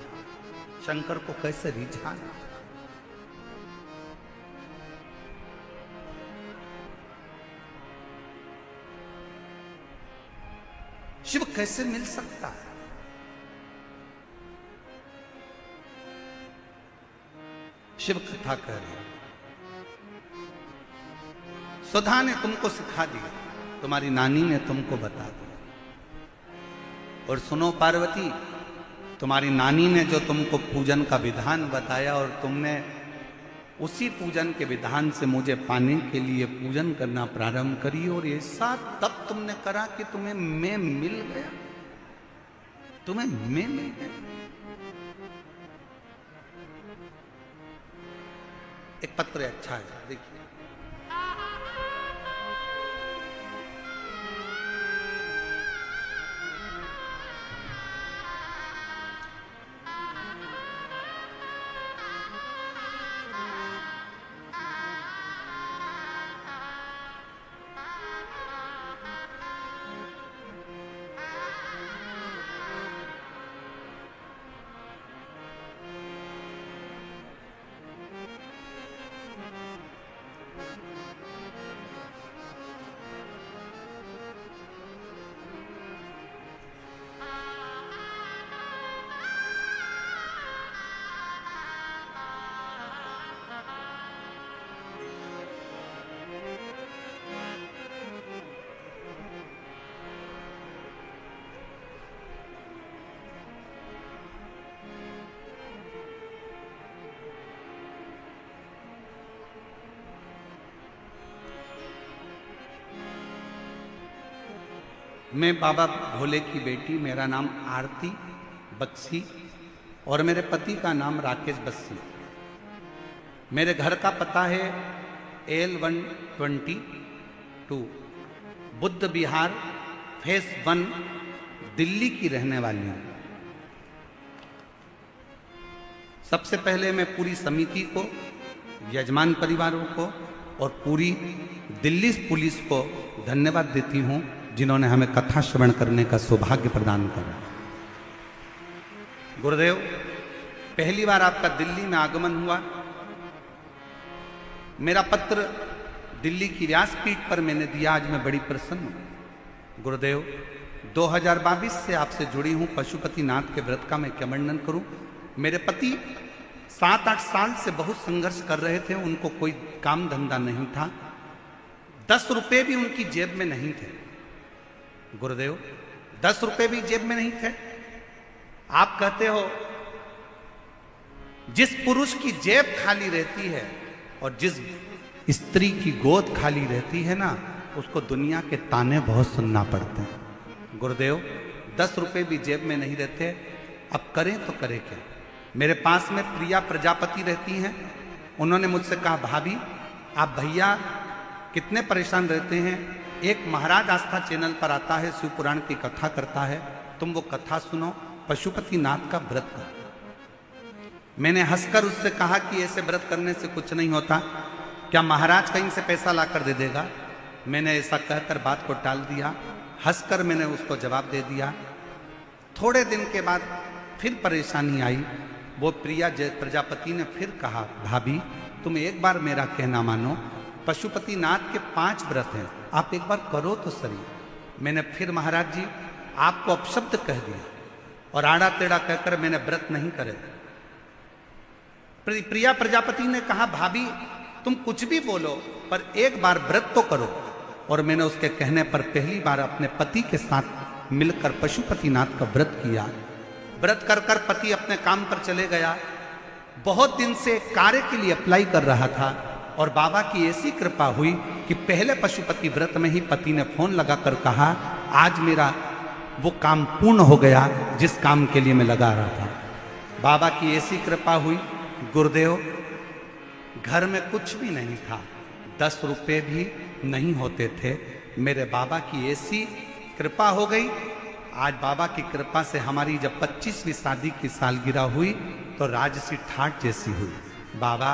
शंकर को कैसे रिझाना। शिव कैसे मिल सकता है। शिव कथा कह रहे, सुधा ने तुमको सिखा दिया, तुम्हारी नानी ने तुमको बता दिया। और सुनो पार्वती, तुम्हारी नानी ने जो तुमको पूजन का विधान बताया और तुमने उसी पूजन के विधान से मुझे पाने के लिए पूजन करना प्रारंभ करी, और ऐसा तब तुमने करा कि तुम्हें मैं मिल गया, तुम्हें मैं मिल गया। एक पत्र अच्छा है, देखिए। मैं बाबा भोले की बेटी, मेरा नाम आरती बक्सी और मेरे पति का नाम राकेश बस्सी। मेरे घर का पता है L122 बुद्ध विहार फेस 1, दिल्ली की रहने वाली हूं। सबसे पहले मैं पूरी समिति को, यजमान परिवारों को और पूरी दिल्ली पुलिस को धन्यवाद देती हूं, जिन्होंने हमें कथा श्रवण करने का सौभाग्य प्रदान करा। गुरुदेव, पहली बार आपका दिल्ली में आगमन हुआ। मेरा पत्र दिल्ली की व्यासपीठ पर मैंने दिया, आज मैं बड़ी प्रसन्न हूं। गुरुदेव, 2022 से आपसे जुड़ी हूं। पशुपतिनाथ के व्रत का मैं क्या वर्णन करूं। मेरे पति 7-8 साल से बहुत संघर्ष कर रहे थे, उनको कोई काम धंधा नहीं था, 10 रुपए भी उनकी जेब में नहीं थे। गुरुदेव, 10 रुपए भी जेब में नहीं थे। आप कहते हो जिस पुरुष की जेब खाली रहती है और जिस स्त्री की गोद खाली रहती है ना, उसको दुनिया के ताने बहुत सुनना पड़ते हैं। गुरुदेव, 10 रुपए भी जेब में नहीं रहते, अब करें तो करें क्या। मेरे पास में प्रिया प्रजापति रहती हैं। उन्होंने मुझसे कहा, भाभी आप भैया कितने परेशान रहते हैं, एक महाराज आस्था चैनल पर आता है, शिव पुराण की कथा करता है, तुम वो कथा सुनो, पशुपतिनाथ का व्रत करो। मैंने हंसकर उससे कहा कि ऐसे व्रत करने से कुछ नहीं होता, क्या महाराज कहीं से पैसा ला कर दे देगा। मैंने ऐसा कहकर बात को टाल दिया। हंसकर मैंने उसको जवाब दे दिया। थोड़े दिन के बाद फिर परेशानी आई। वो प्रिया प्रजापति ने फिर कहा, भाभी तुम एक बार मेरा कहना मानो, पशुपतिनाथ के 5 व्रत हैं, आप एक बार करो तो सही। मैंने फिर महाराज जी आपको अपशब्द कह दिया और आड़ा टेढ़ा कहकर मैंने व्रत नहीं करे। प्रिया प्रजापति ने कहा, भाभी तुम कुछ भी बोलो पर एक बार व्रत तो करो। और मैंने उसके कहने पर पहली बार अपने पति के साथ मिलकर पशुपतिनाथ का व्रत किया। व्रत कर कर पति अपने काम पर चले गया। बहुत दिन से कार्य के लिए अप्लाई कर रहा था और बाबा की ऐसी कृपा हुई कि पहले पशुपति व्रत में ही पति ने फोन लगाकर कहा, आज मेरा वो काम पूर्ण हो गया जिस काम के लिए मैं लगा रहा था। बाबा की ऐसी कृपा हुई। गुरुदेव, घर में कुछ भी नहीं था, 10 रुपए भी नहीं होते थे। मेरे बाबा की ऐसी कृपा हो गई। आज बाबा की कृपा से हमारी जब 25वीं शादी की सालगिरह हुई तो राजसी ठाट जैसी हुई। बाबा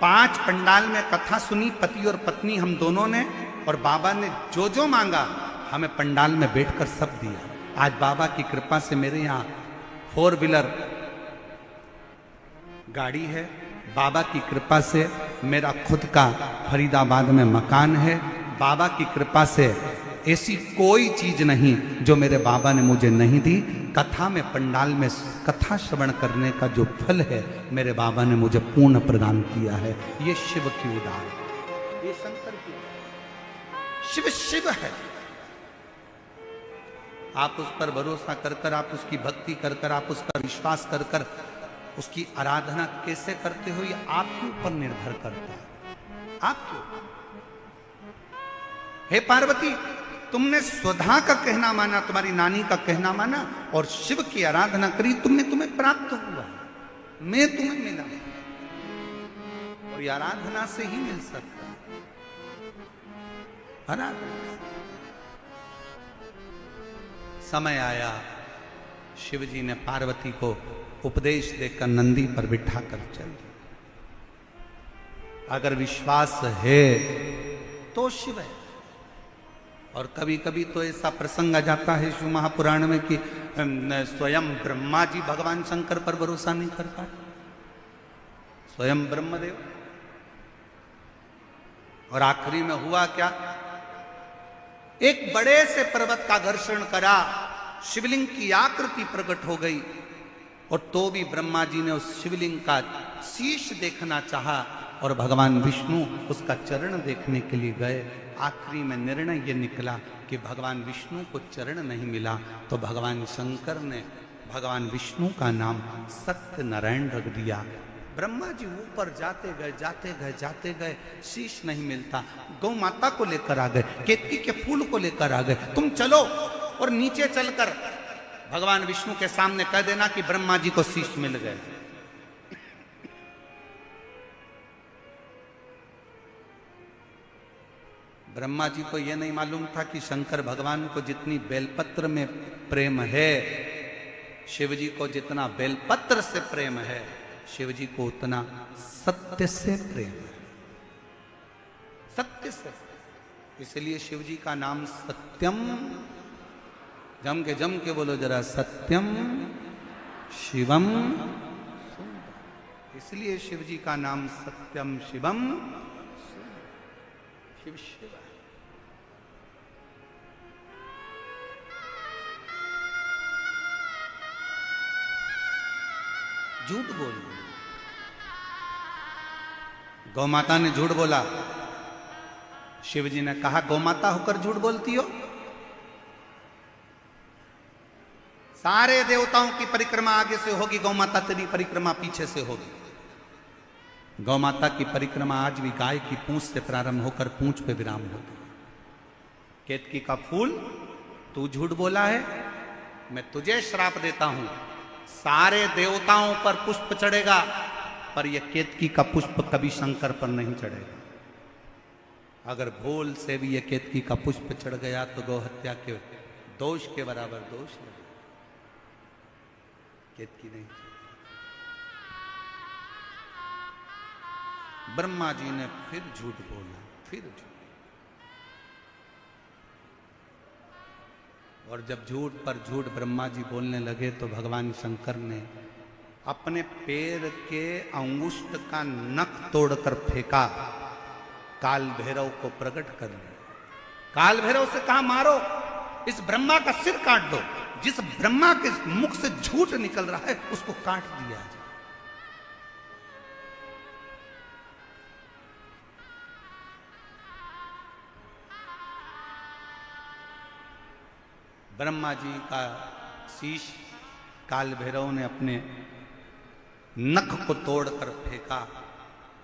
5 पंडाल में कथा सुनी, पति और पत्नी हम दोनों ने, और बाबा ने जो जो मांगा हमें पंडाल में बैठकर सब दिया। आज बाबा की कृपा से मेरे यहाँ 4 व्हीलर गाड़ी है। बाबा की कृपा से मेरा खुद का फरीदाबाद में मकान है। बाबा की कृपा से ऐसी कोई चीज नहीं जो मेरे बाबा ने मुझे नहीं दी। कथा में, पंडाल में कथा श्रवण करने का जो फल है मेरे बाबा ने मुझे पूर्ण प्रदान किया है। ये शिव की उदान, ये शंकर की, शिव शिव है। आप उस पर भरोसा कर कर, आप उसकी भक्ति कर कर, आप उस पर विश्वास कर कर उसकी आराधना कैसे करते हो, ये आपके ऊपर निर्भर करता है। आपके ऊपर। हे पार्वती, तुमने स्वधा का कहना माना, तुम्हारी नानी का कहना माना और शिव की आराधना करी, तुम्हें प्राप्त हुआ, मैं तुम्हें मिला। और ये आराधना से ही मिल सकता है। आराधना। समय आया, शिव जी ने पार्वती को उपदेश देकर नंदी पर बिठा कर चल दिया। अगर विश्वास है तो शिव है। और कभी कभी तो ऐसा प्रसंग आ जाता है शिव महापुराण में कि स्वयं ब्रह्मा जी भगवान शंकर पर भरोसा नहीं कर पाए, स्वयं ब्रह्मदेव। और आखिरी में हुआ क्या, एक बड़े से पर्वत का घर्षण करा, शिवलिंग की आकृति प्रकट हो गई। और तो भी ब्रह्मा जी ने उस शिवलिंग का शीश देखना चाहा और भगवान विष्णु उसका चरण देखने के लिए गए। आखिरी में निर्णय ये निकला कि भगवान विष्णु को चरण नहीं मिला तो भगवान शंकर ने भगवान विष्णु का नाम सत्यनारायण रख दिया। ब्रह्मा जी ऊपर जाते गए, शीश नहीं मिलता। गौ माता को लेकर आ गए, केतकी के फूल को लेकर आ गए, तुम चलो और नीचे चलकर भगवान विष्णु के सामने कह देना कि ब्रह्मा जी को शीश मिल गए। ब्रह्मा जी को यह नहीं मालूम था कि शंकर भगवान को जितनी बेलपत्र में प्रेम है, शिव जी को जितना बेलपत्र से प्रेम है, शिव जी को उतना सत्य से प्रेम है। सत्य से, इसलिए शिव जी का नाम सत्यम। जम के बोलो जरा, सत्यम शिवम सुंदर। इसलिए शिव जी का नाम सत्यम शिवम, शिव शिव। झूठ बोल, गौ माता ने झूठ बोला। शिव जी ने कहा गौ माता होकर झूठ बोलती हो? सारे देवताओं की परिक्रमा आगे से होगी, गौ माता तेरी परिक्रमा पीछे से होगी। गौ माता की परिक्रमा आज भी गाय की पूंछ से प्रारंभ होकर पूंछ पे विराम होती है। केतकी का फूल तू झूठ बोला है, मैं तुझे श्राप देता हूं, सारे देवताओं पर पुष्प चढ़ेगा पर यह केतकी का पुष्प कभी शंकर पर नहीं चढ़ेगा। अगर भूल से भी यह केतकी का पुष्प चढ़ गया तो गौ हत्या के दोष के बराबर दोष है। केतकी नहीं चढ़ी। ब्रह्मा जी ने फिर झूठ बोला, फिर झूठ। और जब झूठ पर झूठ ब्रह्मा जी बोलने लगे तो भगवान शंकर ने अपने पैर के अंगुष्ठ का नख तोड़कर फेंका, काल भैरव को प्रकट कर लिया। काल भैरव से कहा मारो, इस ब्रह्मा का सिर काट दो। जिस ब्रह्मा के मुख से झूठ निकल रहा है उसको काट दिया जाए। ब्रह्मा जी का शीश काल भैरव ने अपने नख को तोड़कर फेंका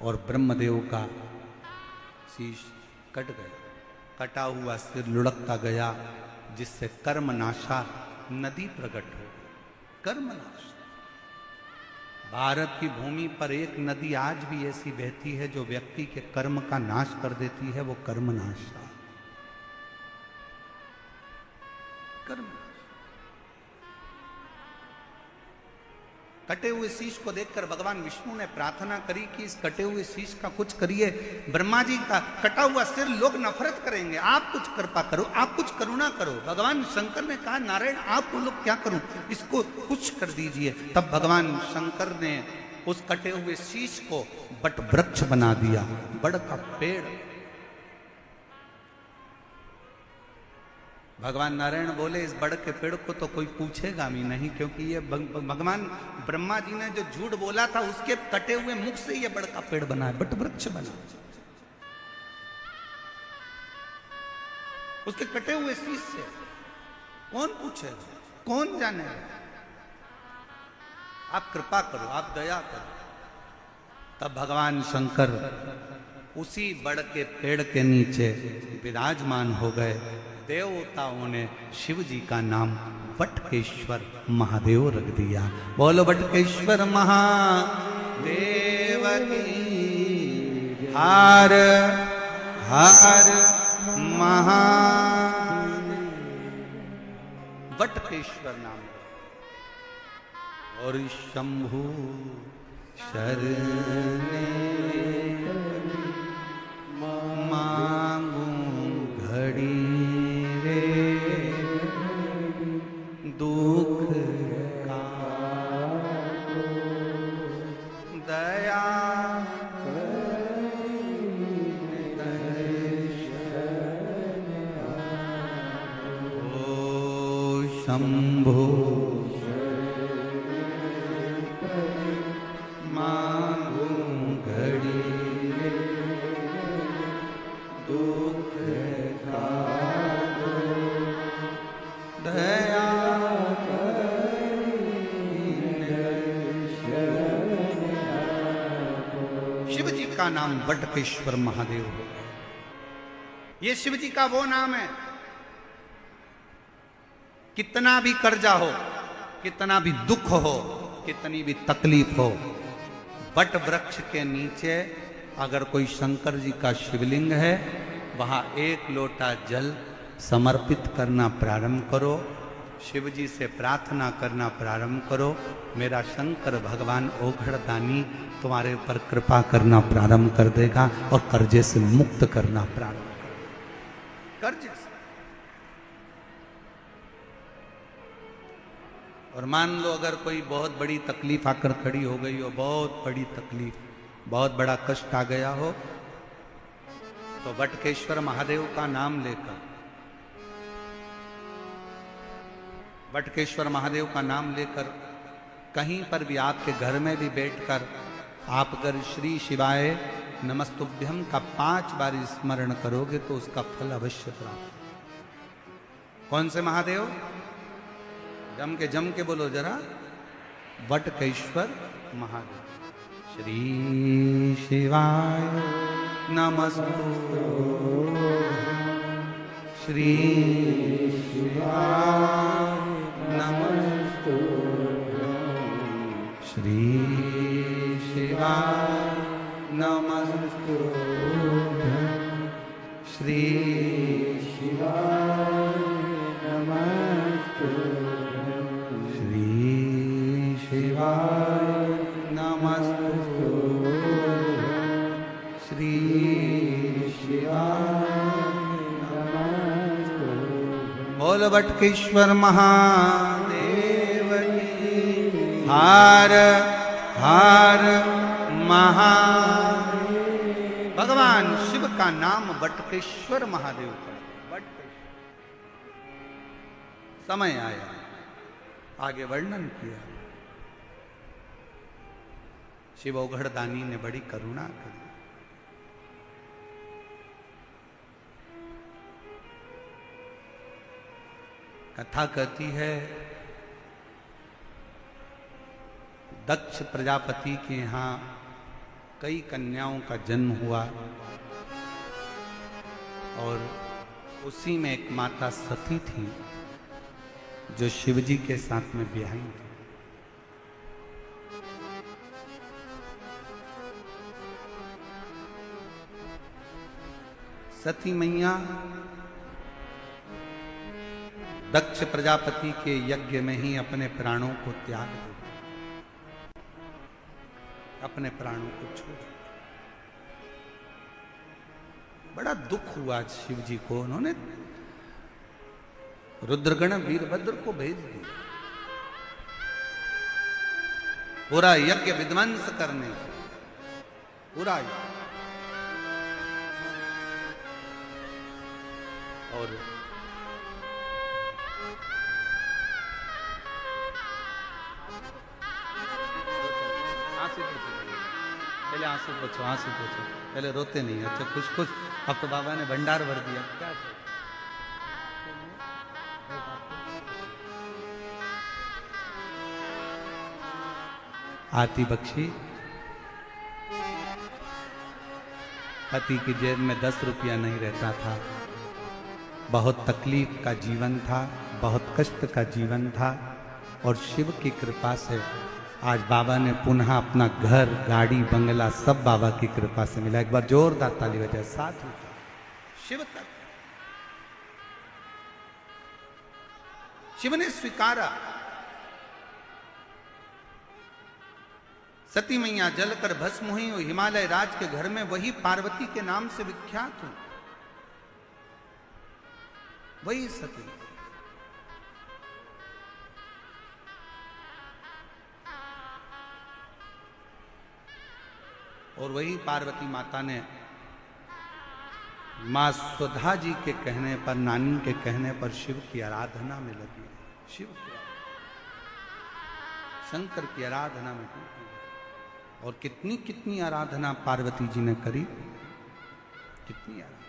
और ब्रह्मदेव का शीश कट गया। कटा हुआ सिर लुढ़कता गया, जिससे कर्मनाशा नदी प्रकट हो गई। कर्मनाश। भारत की भूमि पर एक नदी आज भी ऐसी बहती है जो व्यक्ति के कर्म का नाश कर देती है, वो कर्मनाशा। कर्मनाश। कटे हुए शीश को देखकर भगवान विष्णु ने प्रार्थना करी कि इस कटे हुए शीश का कुछ करिए। ब्रह्मा जी का कटा हुआ सिर लोग नफरत करेंगे, आप कुछ कृपा करो, आप कुछ करुणा करो। भगवान शंकर ने कहा नारायण आप लोग क्या करूं, इसको कुछ कर दीजिए। तब भगवान शंकर ने उस कटे हुए शीश को बट वृक्ष बना दिया, बड़ का पेड़। भगवान नारायण बोले इस बड़ के पेड़ को तो कोई पूछेगा भी नहीं, क्योंकि ये भगवान ब्रह्मा जी ने जो झूठ बोला था उसके कटे हुए मुख से ये बड़ का पेड़ बना है, बट वृक्ष बना। उसके कटे हुए शीश से कौन पूछेगा, कौन जानेगा। आप कृपा करो, आप दया करो। तब भगवान शंकर उसी बड़ के पेड़ के नीचे विराजमान हो गए। देवताओं ने शिव जी का नाम वटकेश्वर महादेव रख दिया। बोलो वटकेश्वर महादेव की हर हर महादेव। वटकेश्वर नाम। और शंभु शरणे मांगू घड़ी दुख का दया ओ शंभो मांगू घड़ी दुख का दया। का नाम वटकेश्वर महादेव है। ये शिव जी का वो नाम है, कितना भी कर्जा हो, कितना भी दुख हो, कितनी भी तकलीफ हो, वट वृक्ष के नीचे अगर कोई शंकर जी का शिवलिंग है, वहां एक लोटा जल समर्पित करना प्रारंभ करो, शिव जी से प्रार्थना करना प्रारंभ करो। मेरा शंकर भगवान ओघड़दानी तुम्हारे ऊपर कृपा करना प्रारंभ कर देगा और कर्जे से मुक्त करना प्रारंभ कर। कर्जे से और मान लो अगर कोई बहुत बड़ी तकलीफ आकर खड़ी हो गई हो, बहुत बड़ी तकलीफ, बहुत बड़ा कष्ट आ गया हो, तो वटकेश्वर महादेव का नाम लेकर, वटकेश्वर महादेव का नाम लेकर कहीं पर भी, आपके घर में भी बैठकर आप अगर श्री शिवाय नमस्तुभ्यम का 5 बार स्मरण करोगे तो उसका फल अवश्य प्राप्त। कौन से महादेव? जम के बोलो जरा, वटकेश्वर महादेव। श्री शिवाय नमस्तुभ्यं, श्री शिवाय नमस्तुभ्यं, श्री शिवाय नमस्तुभ्यं, श्री शिवाय नमस्तुभ्यं, श्री शिवाय नमस्तुभ्यं, श्री शिवाय नमस्तुभ्यं। बोल वटकेश्वर महादेव की। हर हर महादेव। भगवान शिव का नाम वटकेश्वर महादेव का। वटकेश्वर। समय आया, आगे वर्णन किया। शिव औघड़दानी ने बड़ी करुणा करी। कथा कहती है, दक्ष प्रजापति के यहाँ कई कन्याओं का जन्म हुआ और उसी में एक माता सती थी जो शिवजी के साथ में ब्याही थी। सती मैया दक्ष प्रजापति के यज्ञ में ही अपने प्राणों को त्याग दिया, अपने प्राणों को छोड़। बड़ा दुख हुआ शिव जी को। उन्होंने रुद्रगण वीरभद्र को भेज दिया पूरा यज्ञ विध्वंस करने को, पूरा यज्ञ। और पहले आंसू पोछो, आंसू पोछो, पहले रोते नहीं। अच्छा कुछ कुछ, अब तो बाबा ने भंडार भर दिया। क्या आती बख्शी, पति की जेब में 10 रुपया नहीं रहता था, बहुत तकलीफ का जीवन था, बहुत कष्ट का जीवन था। और शिव की कृपा से आज बाबा ने पुनः अपना घर, गाड़ी, बंगला सब बाबा की कृपा से मिला। एक बार जोरदार ताली बजाए। साथ में शिव तक, शिव ने स्वीकारा। सती मैया जलकर भस्म हुई और हिमालय राज के घर में वही पार्वती के नाम से विख्यात हुई, वही सती। और वही पार्वती माता ने मां सुधा जी के कहने पर, नानी के कहने पर शिव की आराधना में लगी। शिव की, शंकर की आराधना में लगी। और कितनी कितनी आराधना पार्वती जी ने करी, कितनी आराधना।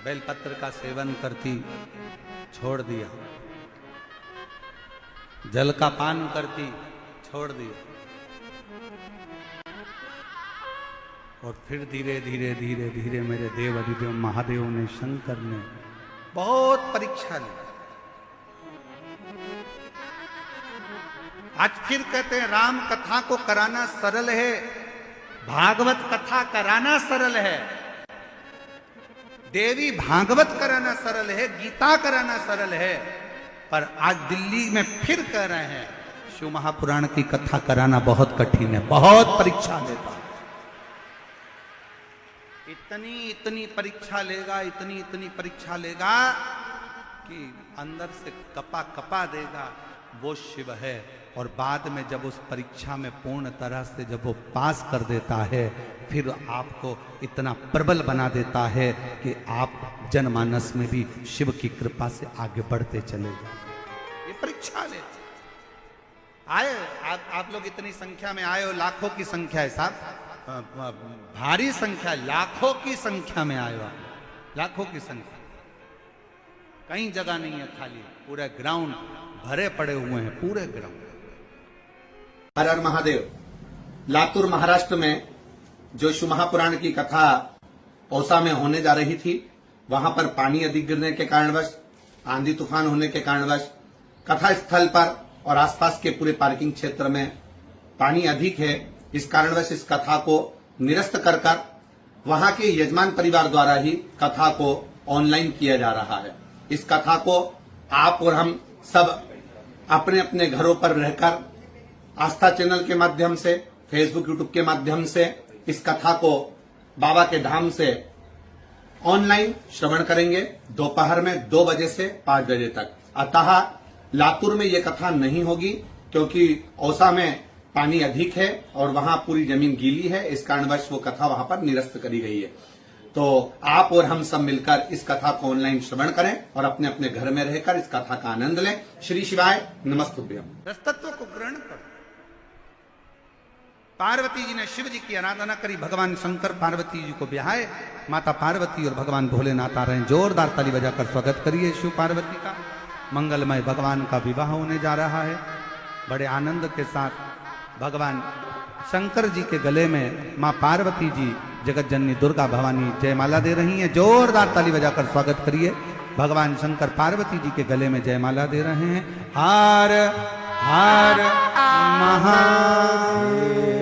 बेलपत्र का सेवन करती, छोड़ दिया। जल का पान करती, छोड़ दिया। और फिर धीरे धीरे धीरे धीरे मेरे देव अधिदेव महादेव ने, शंकर ने बहुत परीक्षा ली। आज फिर कहते हैं राम कथा को कराना सरल है, भागवत कथा कराना सरल है, देवी भागवत कराना सरल है, गीता कराना सरल है। पर आज दिल्ली में फिर कह रहे हैं शिव महापुराण की कथा कराना बहुत कठिन है, बहुत परीक्षा लेता है। इतनी इतनी परीक्षा लेगा, इतनी इतनी परीक्षा लेगा कि अंदर से कपा कपा देगा, वो शिव है। और बाद में जब उस परीक्षा में पूर्ण तरह से जब वो पास कर देता है, फिर आपको इतना प्रबल बना देता है कि आप जनमानस में भी शिव की कृपा से आगे बढ़ते चले जाओ। ये परीक्षा लेते आए आप लोग इतनी संख्या में आए हो, लाखों की संख्या है साहब, भारी संख्या, लाखों की संख्या में आए हो, लाखों की संख्या। कहीं जगह नहीं है खाली, पूरे ग्राउंड भरे पड़े हुए हैं, पूरे ग्राउंड। हर हर महादेव। लातूर महाराष्ट्र में जो शिव महापुराण की कथा औसा में होने जा रही थी, वहां पर पानी अधिक गिरने के कारणवश, आंधी तूफान होने के कारणवश कथा स्थल पर और आसपास के पूरे पार्किंग क्षेत्र में पानी अधिक है। इस कारणवश इस कथा को निरस्त कर वहां के यजमान परिवार द्वारा ही कथा को ऑनलाइन किया जा रहा है। इस कथा को आप और हम सब अपने अपने घरों पर रहकर आस्था चैनल के माध्यम से, फेसबुक यूट्यूब के माध्यम से इस कथा को बाबा के धाम से ऑनलाइन श्रवण करेंगे, दोपहर में 2 बजे से 5 बजे तक। अतः लातूर में यह कथा नहीं होगी क्योंकि औसा में पानी अधिक है और वहां पूरी जमीन गीली है, इस कारणवश वो कथा वहां पर निरस्त करी गई है। तो आप और हम सब मिलकर इस कथा को ऑनलाइन श्रवण करें और अपने अपने घर में रहकर इस कथा का आनंद लें। श्री शिवाय नमस्तुभ्यम। तत्व को ग्रहण करो। पार्वती जी ने शिव जी की आराधना करी, भगवान शंकर पार्वती जी को ब्याहे, माता पार्वती और भगवान भोलेनाथ आ रहे हैं। जोरदार ताली बजाकर स्वागत करिए शिव पार्वती का। मंगलमय भगवान का विवाह होने जा रहा है। बड़े आनंद के साथ भगवान शंकर जी के गले में मां पार्वती जी जगत जननी दुर्गा भवानी जयमाला दे रही हैं। जोरदार ताली बजाकर स्वागत करिए। भगवान शंकर पार्वती जी के गले में जयमाला दे रहे हैं। हर हर महादेव।